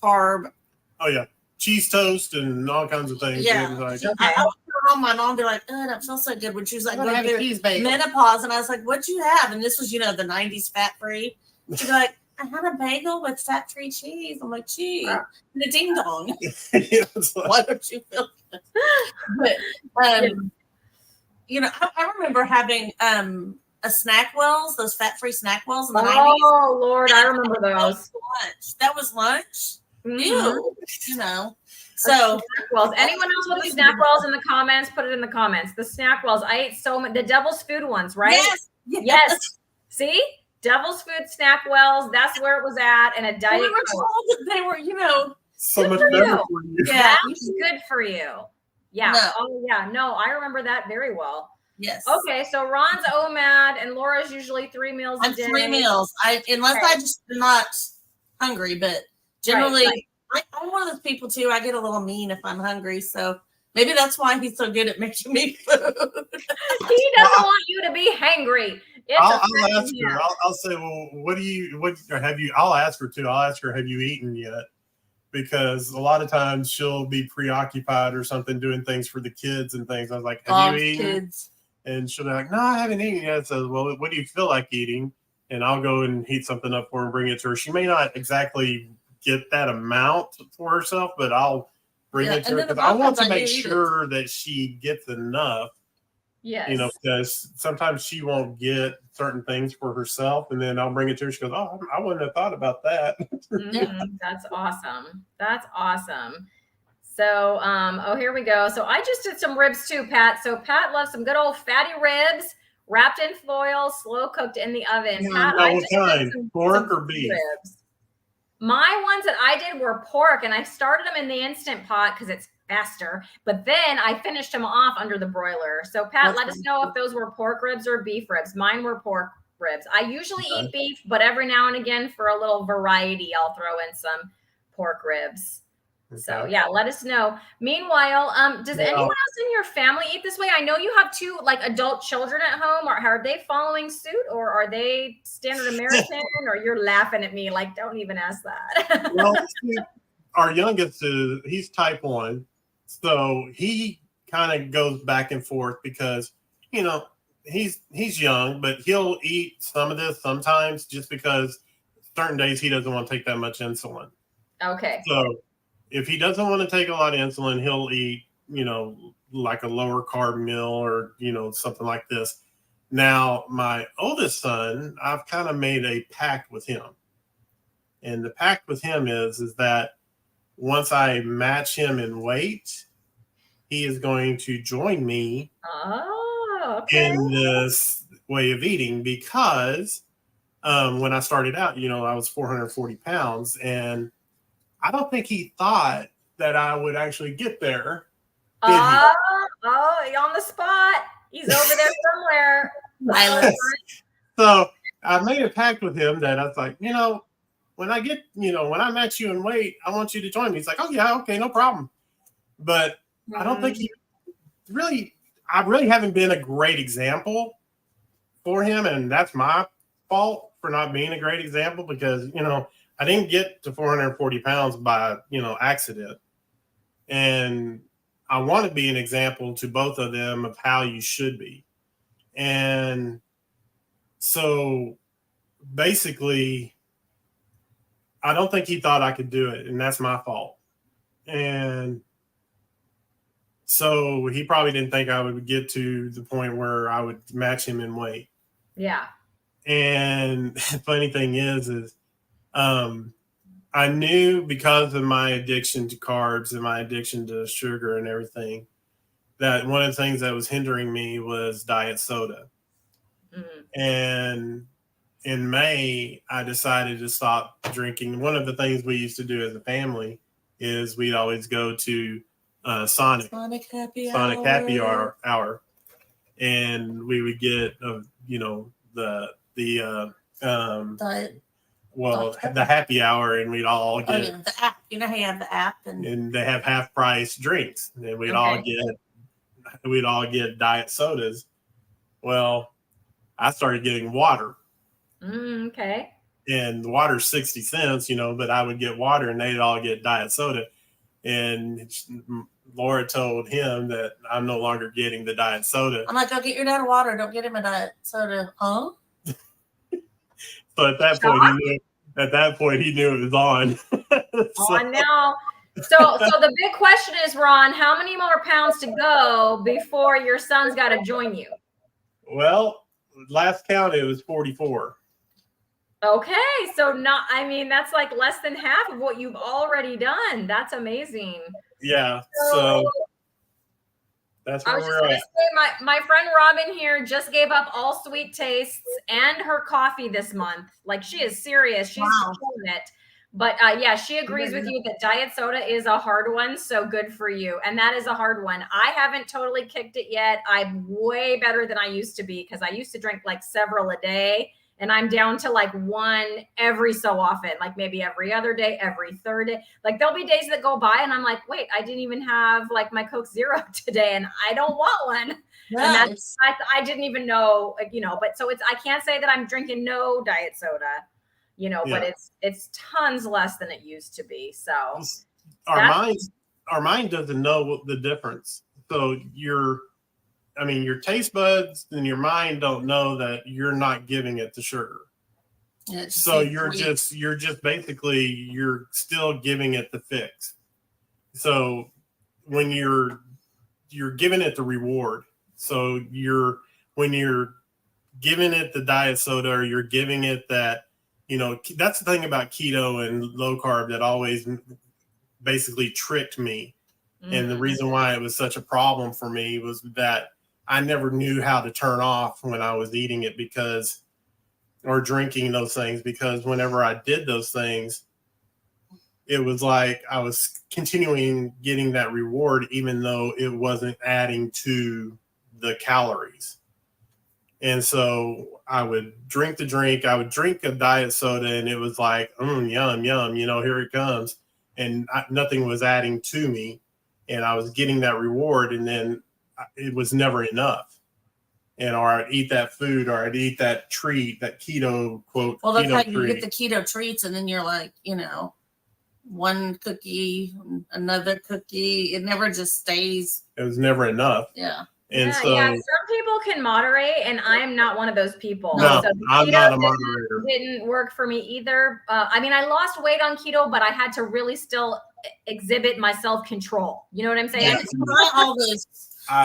carb. Oh, yeah. Cheese toast and all kinds of things. Yeah. I would hear my mom be like, oh, that feels so good. When she was like going through menopause. And I was like, what'd you have? And this was, the 90s fat free. She'd be like, I had a bagel with fat-free cheese. I'm like, gee, and a ding dong. Why don't you feel good? But, I remember having a snack wells, those fat-free snack wells in the 90s. Oh, Lord, I remember those. That was lunch. Ew, So, snack wells. Anyone else with these snack wells in the comments? Put it in the comments. The snack wells. I ate so many. The Devil's Food ones, right? Yes. See? Devil's Food snack wells. That's where it was at. And a diet. We were told that they were, so much better for you. Yeah, it's good for you. Yeah. No. Oh, yeah. No, I remember that very well. Yes. Okay, so Ron's OMAD and Laura's usually 3 meals a day. 3 meals. Unless I just am not hungry, but generally, I'm one of those people too. I get a little mean if I'm hungry, so maybe that's why he's so good at making me food. He doesn't want you to be hangry. I'll ask her. I'll say, well, I'll ask her too. I'll ask her, have you eaten yet? Because a lot of times she'll be preoccupied or something doing things for the kids and things. I was like, have you eaten? Kids. And she'll be like, no, I haven't eaten yet. So, well, what do you feel like eating? And I'll go and heat something up for her and bring it to her. She may not exactly get that amount for herself, but I'll bring it to her because I want to make sure that she gets enough. Yes. Because sometimes she won't get certain things for herself, and then I'll bring it to her. She goes, "Oh, I wouldn't have thought about that." That's awesome. That's awesome. So, here we go. So I just did some ribs too, Pat. So Pat loves some good old fatty ribs wrapped in foil, slow cooked in the oven. Pat, what kind? Pork or beef? Ribs. My ones that I did were pork, and I started them in the Instant Pot because it's faster, but then I finished them off under the broiler. So Pat, let us know if those were pork ribs or beef ribs. Mine were pork ribs. I usually eat beef, but every now and again for a little variety, I'll throw in some pork ribs. Okay. So yeah, let us know. Meanwhile, does anyone else in your family eat this way? I know you have 2 adult children at home, or are they following suit, or are they standard American, or you're laughing at me like, don't even ask that. Well, our youngest he's type 1. So he kind of goes back and forth because, he's young, but he'll eat some of this sometimes just because certain days he doesn't want to take that much insulin. Okay. So if he doesn't want to take a lot of insulin, he'll eat, like a lower carb meal or, something like this. Now, my oldest son, I've kind of made a pact with him. And the pact with him is that once I match him in weight, he is going to join me in this way of eating because when I started out, I was 440 pounds, and I don't think he thought that I would actually get there. On the spot. He's over there somewhere. So I made a pact with him that I was like, when I match you in weight, I want you to join me. He's like, oh yeah, okay, no problem. But I don't think I really haven't been a great example for him. And that's my fault for not being a great example because, I didn't get to 440 pounds by, accident. And I want to be an example to both of them of how you should be. And so basically, I don't think he thought I could do it, and that's my fault. And so he probably didn't think I would get to the point where I would match him in weight. Yeah. And the funny thing is I knew because of my addiction to carbs and my addiction to sugar and everything that one of the things that was hindering me was diet soda. Mm-hmm. And in May, I decided to stop drinking. One of the things we used to do as a family is we'd always go to Sonic Happy Hour, and we would get diet. the happy hour, and we'd all get the app. You know how you have the app, and they have half price drinks, and we'd all get diet sodas. Well, I started getting water. Okay. And the water's 60 cents, but I would get water and they'd all get diet soda. And Laura told him that I'm no longer getting the diet soda. I'm like, go get your dad water. Don't get him a diet soda. Huh? So at that point, he knew it was on. On now. So the big question is, Ron, how many more pounds to go before your son's got to join you? Well, last count, it was 44. Okay. So that's like less than half of what you've already done. That's amazing. Yeah. So that's where we're at. My friend Robin here just gave up all sweet tastes and her coffee this month. Like, she is serious. She's doing it. But yeah, she agrees with you that diet soda is a hard one. So good for you. And that is a hard one. I haven't totally kicked it yet. I'm way better than I used to be, because I used to drink like several a day. And I'm down to like one every so often, like maybe every other day, every third day. Like, there'll be days that go by and I'm like, wait, I didn't even have like my Coke Zero today and I don't want one. Yeah, and I didn't even know, but so I can't say that I'm drinking no diet soda, but it's tons less than it used to be. So our mind doesn't know the difference. So your taste buds and your mind don't know that you're not giving it the sugar. Yeah, so you're still giving it the fix. So when you're giving it the reward, so when you're giving it the diet soda, or you're giving it that, that's the thing about keto and low carb that always basically tricked me. Mm-hmm. And the reason why it was such a problem for me was that I never knew how to turn off when I was eating it or drinking those things, because whenever I did those things, it was like I was continuing getting that reward, even though it wasn't adding to the calories. And so I would drink the drink. I would drink a diet soda, and it was like, yum, yum, here it comes. And nothing was adding to me. And I was getting that reward, and then it was never enough. Or I'd eat that food, or I'd eat that treat, that keto quote. Well, that's how you get the keto treats, and then you're like, one cookie, another cookie. It never just stays. It was never enough. Yeah. And so some people can moderate, and I'm not one of those people. No, so I'm not a moderator. Didn't work for me either. I lost weight on keto, but I had to really still exhibit my self-control. You know what I'm saying? Yeah,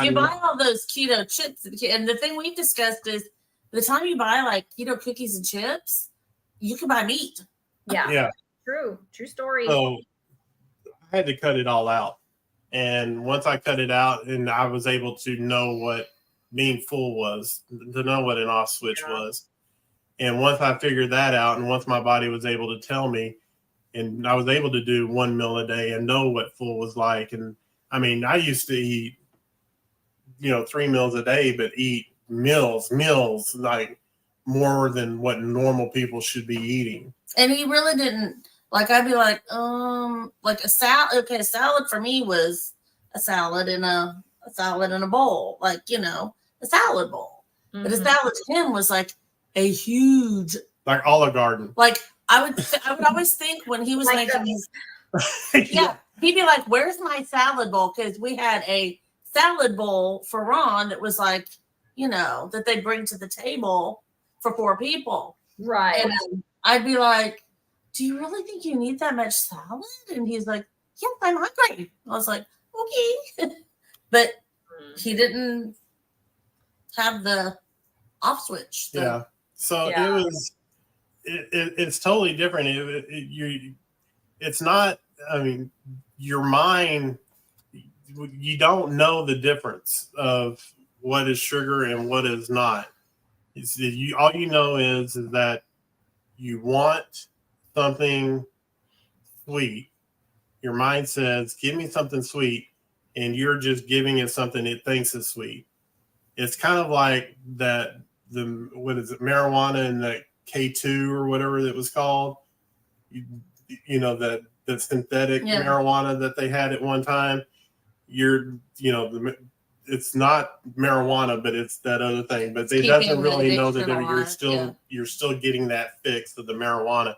you buy all those keto chips, and the thing we've discussed is the time you buy like keto cookies and chips, you can buy meat. Yeah. True story. So I had to cut it all out. And once I cut it out, and I was able to know what being full was, to know what an off switch was. And once I figured that out, and once my body was able to tell me, and I was able to do 1 meal a day and know what full was like. And I used to eat, 3 meals a day, but eat meals like more than what normal people should be eating. And he really didn't. Like, I'd be like a salad. Okay, a salad for me was a salad in a bowl, like, a salad bowl. Mm-hmm. But a salad to him was like a huge, like Olive Garden. Like I would always think when he was making these, he'd be like, "Where's my salad bowl?" Because we had a salad bowl for Ron that was like, that they bring to the table for 4 people, right? And I'd be like, do you really think you need that much salad? And he's like, yes, I'm hungry. I was like, okay. But he didn't have the off switch. So it was, it's totally different. It's not, your mind, you don't know the difference of what is sugar and what is not. All you know is that you want something sweet. Your mind says, give me something sweet, and you're just giving it something it thinks is sweet. It's kind of like that, what is it, marijuana and the K2 or whatever it was called. You know, the synthetic marijuana that they had at one time. It's not marijuana, but it's that other thing. But it doesn't really know that you're still getting that fix of the marijuana.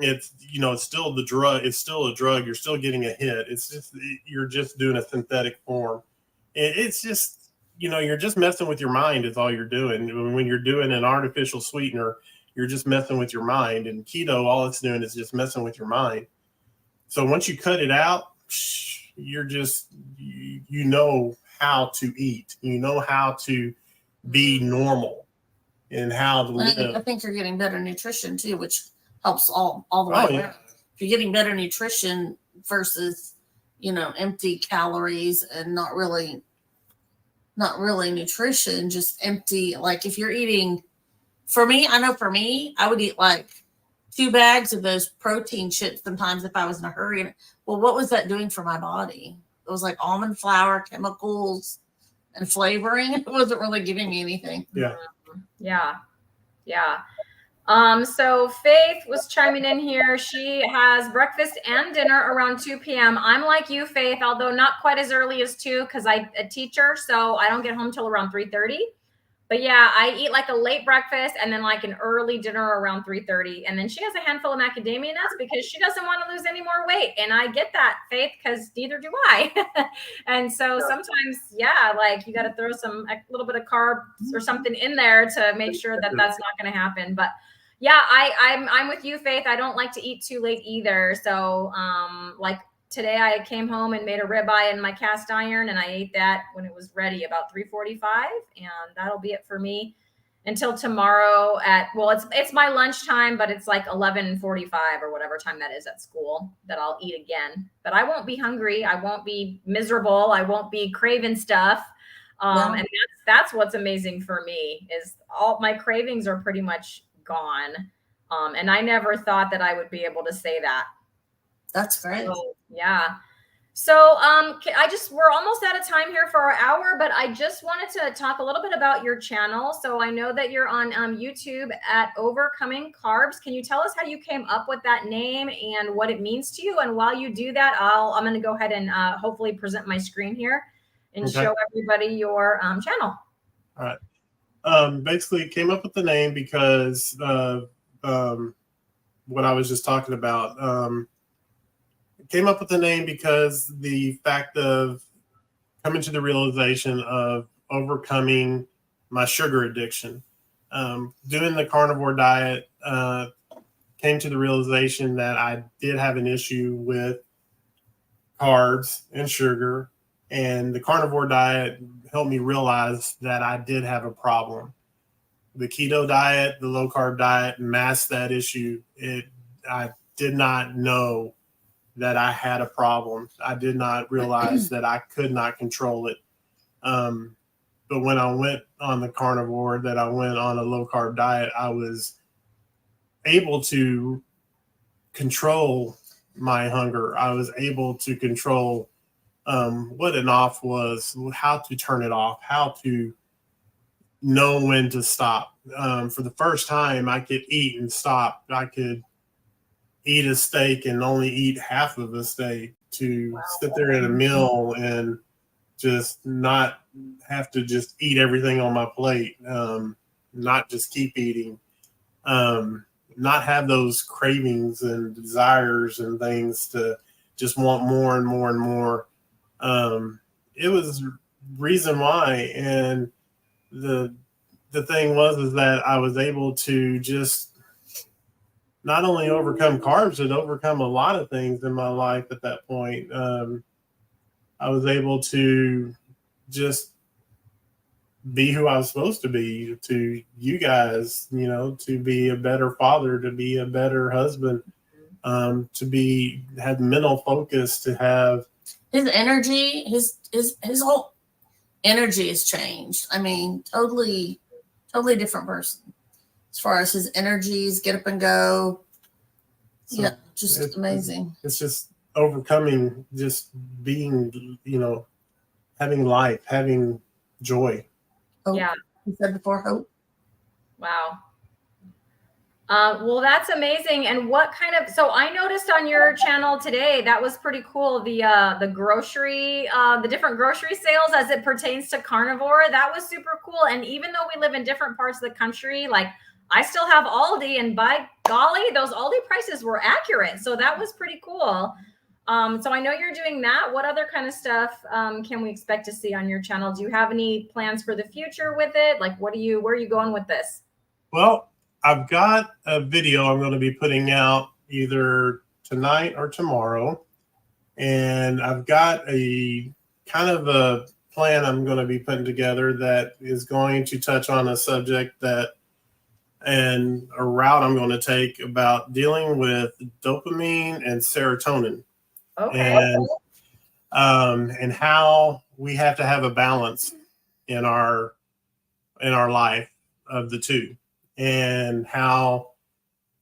It's it's still the drug. It's still a drug. You're still getting a hit. It's just you're just doing a synthetic form. It's just you're just messing with your mind. Is all you're doing. When you're doing an artificial sweetener, you're just messing with your mind. And keto, all it's doing is just messing with your mind. So once you cut it out, you're just you know how to eat. You know how to be normal and how to live. I think you're getting better nutrition too, which helps all the way around. If you're getting better nutrition versus empty calories and not really nutrition, just empty. Like if you're eating, for me, I would eat like 2 bags of those protein chips sometimes if I was in a hurry. Well, what was that doing for my body? It was like almond flour, chemicals, and flavoring. It wasn't really giving me anything. Yeah. So Faith was chiming in here. She has breakfast and dinner around 2 p.m. I'm like you, Faith, although not quite as early as 2 because I'm a teacher, so I don't get home till around 3:30. But yeah, I eat like a late breakfast and then like an early dinner around 3:30. And then she has a handful of macadamia nuts because she doesn't want to lose any more weight. And I get that, Faith, because neither do I. And so sometimes, like you got to throw a little bit of carbs or something in there to make sure that that's not going to happen. But yeah, I'm with you, Faith. I don't like to eat too late either. So like today I came home and made a ribeye in my cast iron, and I ate that when it was ready about 3:45, and that'll be it for me until tomorrow it's my lunchtime, but it's like 11:45 or whatever time that is at school that I'll eat again. But I won't be hungry. I won't be miserable. I won't be craving stuff. And that's what's amazing for me is all my cravings are pretty much gone. And I never thought that I would be able to say that. That's great. So, yeah. So we're almost out of time here for our hour, but I just wanted to talk a little bit about your channel. So I know that you're on YouTube at Overcoming Carbs. Can you tell us how you came up with that name and what it means to you? And while you do that, I'm going to go ahead and hopefully present my screen here and show everybody your channel. All right. Basically came up with the name because what I was just talking about. Came up with the name because the fact of coming to the realization of overcoming my sugar addiction. Doing the carnivore diet, came to the realization that I did have an issue with carbs and sugar, and the carnivore diet helped me realize that I did have a problem. The keto diet, the low carb diet masked that issue. I did not know that I had a problem. I did not realize that I could not control it. But when I went on the carnivore, that I went on a low carb diet, I was able to control my hunger. I was able to control what an off was, how to turn it off, how to know when to stop. For the first time, I could eat and stop. I could eat a steak and only eat half of a steak, to sit there at a meal and just not have to just eat everything on my plate, not just keep eating, not have those cravings and desires and things to just want more and more and more. It was reason why. And the thing is that I was able to just not only overcome carbs, but overcome a lot of things in my life at that point. I was able to just be who I was supposed to be to you guys, to be a better father, to be a better husband, to have mental focus, to have his energy, his whole energy has changed. I mean, totally different person as far as his energies, get up and go. So yeah, just amazing. It's just overcoming, just being, having life, having joy. Hope. Yeah. You said before, hope. Wow. Well, that's amazing. And what kind of, so I noticed on your channel today, that was pretty cool. The grocery, the different grocery sales as it pertains to carnivore, that was super cool. And even though we live in different parts of the country, like I still have Aldi, and by golly, those Aldi prices were accurate. So that was pretty cool. So I know you're doing that. What other kind of stuff can we expect to see on your channel? Do you have any plans for the future with it? Like, where are you going with this? Well, I've got a video I'm going to be putting out either tonight or tomorrow. And I've got a kind of a plan I'm going to be putting together that is going to touch on a subject and a route I'm going to take about dealing with dopamine and serotonin. Okay. And how we have to have a balance in our life of the two, and how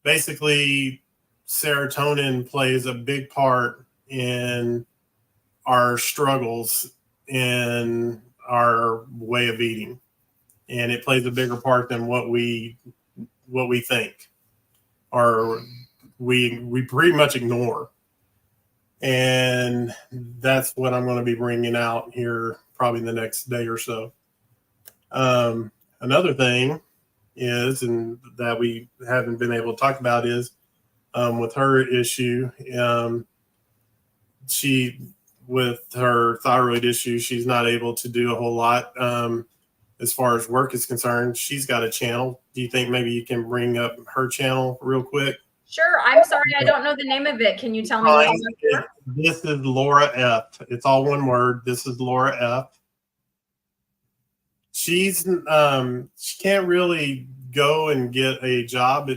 basically serotonin plays a big part in our struggles in our way of eating, and it plays a bigger part than what we think, or we pretty much ignore. And that's what I'm going to be bringing out here probably the next day or so. Another thing is, and that we haven't been able to talk about, is with her issue, she, with her thyroid issue, she's not able to do a whole lot as far as work is concerned. She's got a channel. Do you think maybe you can bring up her channel real quick? Sure. I'm sorry, I don't know the name of it. Can you tell me what it's for? This is Laura F. It's all one word. This is Laura F. She can't really go and get a job.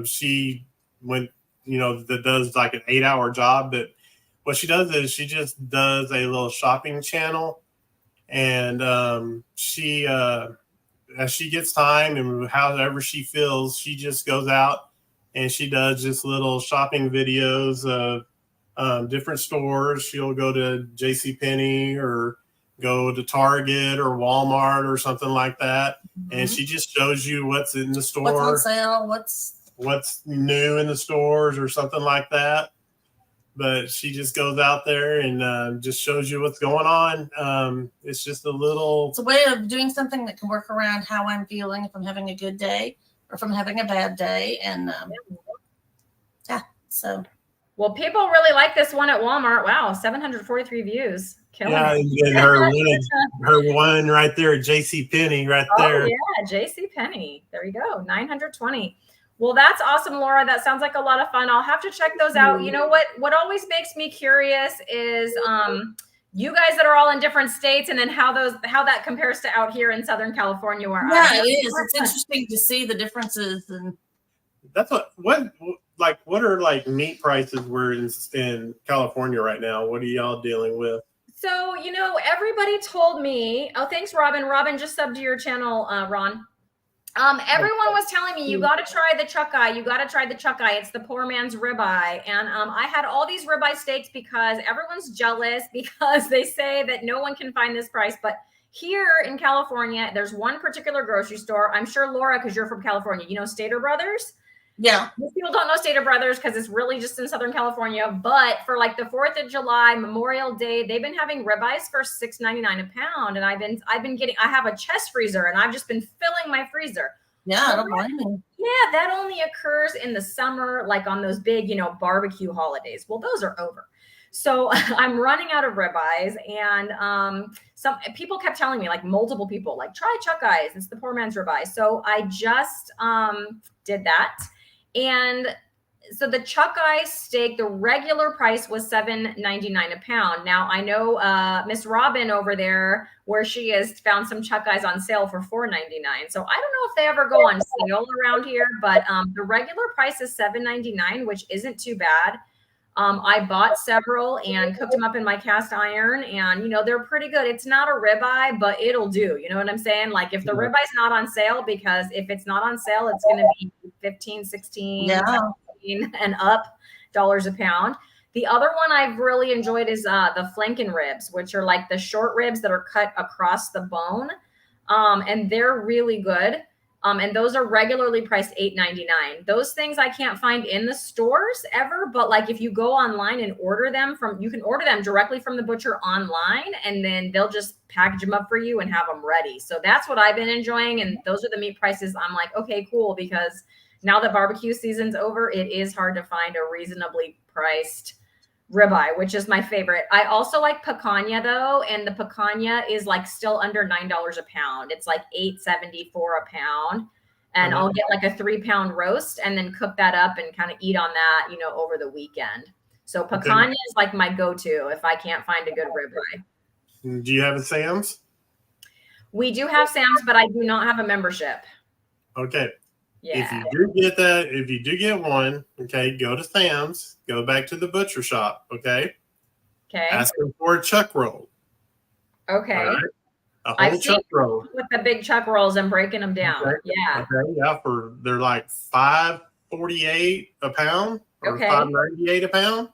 She went, that does like an 8-hour job. But what she does is she just does a little shopping channel, and she as she gets time and however she feels, she just goes out and she does just little shopping videos of different stores. She'll go to JCPenney or go to Target or Walmart or something like that. Mm-hmm. And she just shows you what's in the store. What's on sale, what's new in the stores or something like that. But she just goes out there and just shows you what's going on. It's just it's a way of doing something that can work around how I'm feeling, if I'm having a good day or if I'm having a bad day. And so. Well, people really like this one at Walmart. Wow, 743 views. Killing it. And her one right there at JCPenney right there. Oh, yeah, JCPenney. There you go, 920. Well, that's awesome, Laura. That sounds like a lot of fun. I'll have to check those out. You know what always makes me curious is you guys that are all in different states, and then how that compares to out here in Southern California, where it is. It's interesting to see the differences. And that's what are like meat prices we're in California right now? What are y'all dealing with? So, everybody told me, oh, thanks, Robin. Robin just subbed to your channel, Ron. Everyone was telling me, you got to try the chuck eye. You got to try the chuck eye. It's the poor man's ribeye. And I had all these ribeye steaks because everyone's jealous because they say that no one can find this price. But here in California, there's one particular grocery store. I'm sure, Laura, because you're from California, Stater Brothers? Yeah. Most people don't know Stater Brothers because it's really just in Southern California. But for like the 4th of July, Memorial Day, they've been having ribeyes for $6.99 a pound. And I have a chest freezer, and I've just been filling my freezer. Yeah, I don't mind it. Yeah, that only occurs in the summer, like on those big, barbecue holidays. Well, those are over. So I'm running out of ribeyes, and some people kept telling me, like multiple people, like try chuck eyes. It's the poor man's ribeye. So I just did that. And so the chuck eye steak, the regular price was $7.99 a pound. Now I know Miss Robin over there, where she is, found some chuck eyes on sale for $4.99. So I don't know if they ever go on sale around here, but the regular price is $7.99, which isn't too bad. I bought several and cooked them up in my cast iron, and they're pretty good. It's not a ribeye, but it'll do. You know what I'm saying? Like if the ribeye's not on sale, because if it's not on sale, it's going to be 15, 16, 17 and up dollars a pound. The other one I've really enjoyed is the flanken ribs, which are like the short ribs that are cut across the bone. And they're really good. And those are regularly priced $8.99. Those things I can't find in the stores ever, but like if you go online and order them you can order them directly from the butcher online, and then they'll just package them up for you and have them ready. So that's what I've been enjoying. And those are the meat prices I'm like, okay, cool. Because now that barbecue season's over, it is hard to find a reasonably priced ribeye, which is my favorite. I also like picanha though, and the picanha is like still under $9 a pound. It's like $8.74 a pound, and I'll get like a 3-pound roast and then cook that up and kind of eat on that, over the weekend. So picanha is like my go-to if I can't find a good ribeye. Do you have a Sam's? We do have Sam's, but I do not have a membership. Okay. Yeah. If you do get one, okay, go to Sam's, go back to the butcher shop, okay? Okay. Ask them for a chuck roll. Okay. Right? A I've whole seen chuck roll. with the big chuck rolls and breaking them down. Okay. Yeah. Okay. Yeah, they're like $5.48 a pound or $5.98 a pound.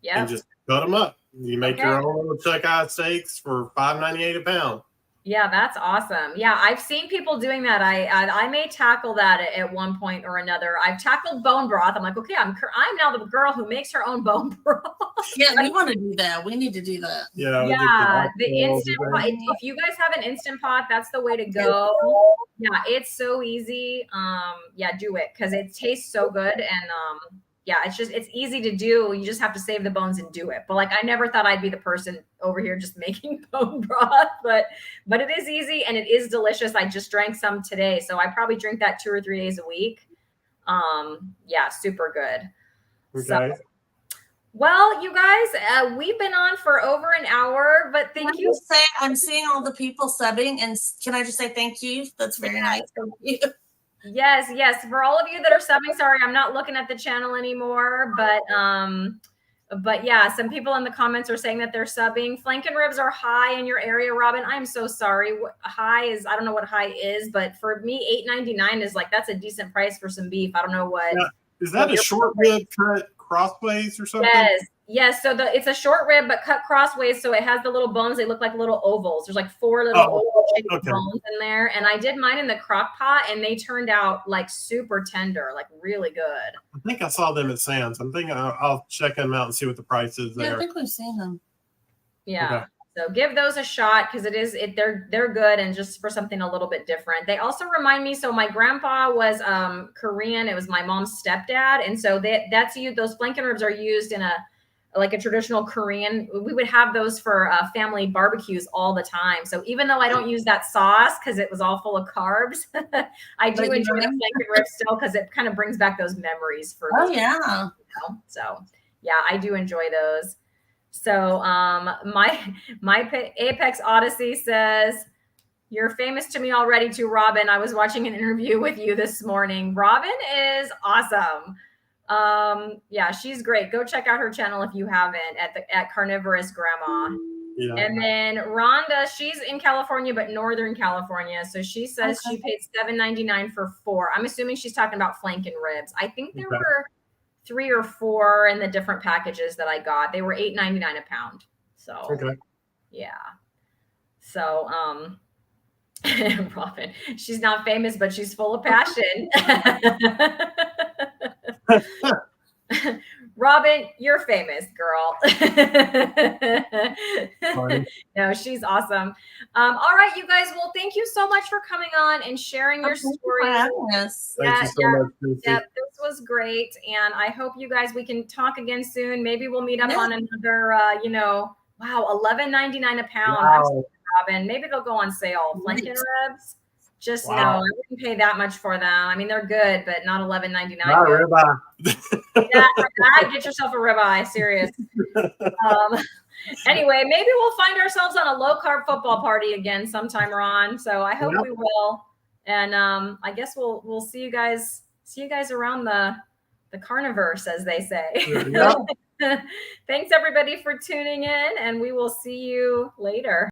Yeah. And just cut them up. You make your own little chuck eye steaks for $5.98 a pound. Yeah, that's awesome. Yeah, I've seen people doing that. I may tackle that at one point or another. I've tackled bone broth. I'm like, okay, I'm now the girl who makes her own bone broth. Yeah, we want to do that. We need to do that. Yeah. The instant pot. If you guys have an instant pot, that's the way to go. Yeah, it's so easy. Yeah, do it because it tastes so good, and yeah, it's easy to do. You just have to save the bones and do it. But like, I never thought I'd be the person over here just making bone broth, but it is easy and it is delicious. I just drank some today, so I probably drink that 2 or 3 days a week. Yeah, super good. Okay. So, well, you guys, we've been on for over an hour, but thank you. I'm seeing all the people subbing, and can I just say thank you? That's very nice. Thank you. Yes. For all of you that are subbing, sorry, I'm not looking at the channel anymore, but yeah, some people in the comments are saying that they're subbing. Flanken ribs are high in your area, Robin. I'm so sorry. High is, I don't know what high is, but for me, $8.99 is like, that's a decent price for some beef. I don't know what. Yeah. Is that a short rib cut crossways or something? Yes. So it's a short rib, but cut crossways. So it has the little bones. They look like little ovals. There's like 4 little oval bones in there. And I did mine in the crock pot, and they turned out like super tender, like really good. I think I saw them at Sam's. I'm thinking I'll check them out and see what the price is there. Yeah, I think we've seen them. Yeah. Okay. So give those a shot because they're good, and just for something a little bit different. They also remind me. So my grandpa was Korean. It was my mom's stepdad, and so those flanken ribs are used in a traditional Korean. We would have those for family barbecues all the time. So even though I don't use that sauce because it was all full of carbs, I do enjoy the flanken ribs still because it kind of brings back those memories for me. Oh yeah. So yeah, I do enjoy those. So my Apex Odyssey says, "You're famous to me already too, Robin. I was watching an interview with you this morning. Robin is awesome. Yeah, she's great. Go check out her channel if you haven't at Carnivorous Grandma." Yeah. And then Rhonda, she's in California, but Northern California. So she says she paid $7.99 for 4. I'm assuming she's talking about flanken ribs. I think there were 3 or 4 in the different packages that I got. They were $8.99 a pound. So yeah. So Robin, she's not famous, but she's full of passion. Robin, you're famous, girl. No, she's awesome. All right, you guys. Well, thank you so much for coming on and sharing your story. Yes. Thank you so much, Cristie. Yeah, this was great, and I hope you guys, we can talk again soon. Maybe we'll meet up on another. Wow, $11.99 a pound. Wow. Robin, maybe they'll go on sale. Flanken ribs. Just no, I wouldn't pay that much for them. I mean, they're good, but not $11.99. Not ribeye. Yeah, get yourself a ribeye. Serious. Anyway, maybe we'll find ourselves on a low carb football party again sometime, Ron. So I hope we will. And I guess we'll see you guys around the carniverse, as they say. Thanks everybody for tuning in, and we will see you later.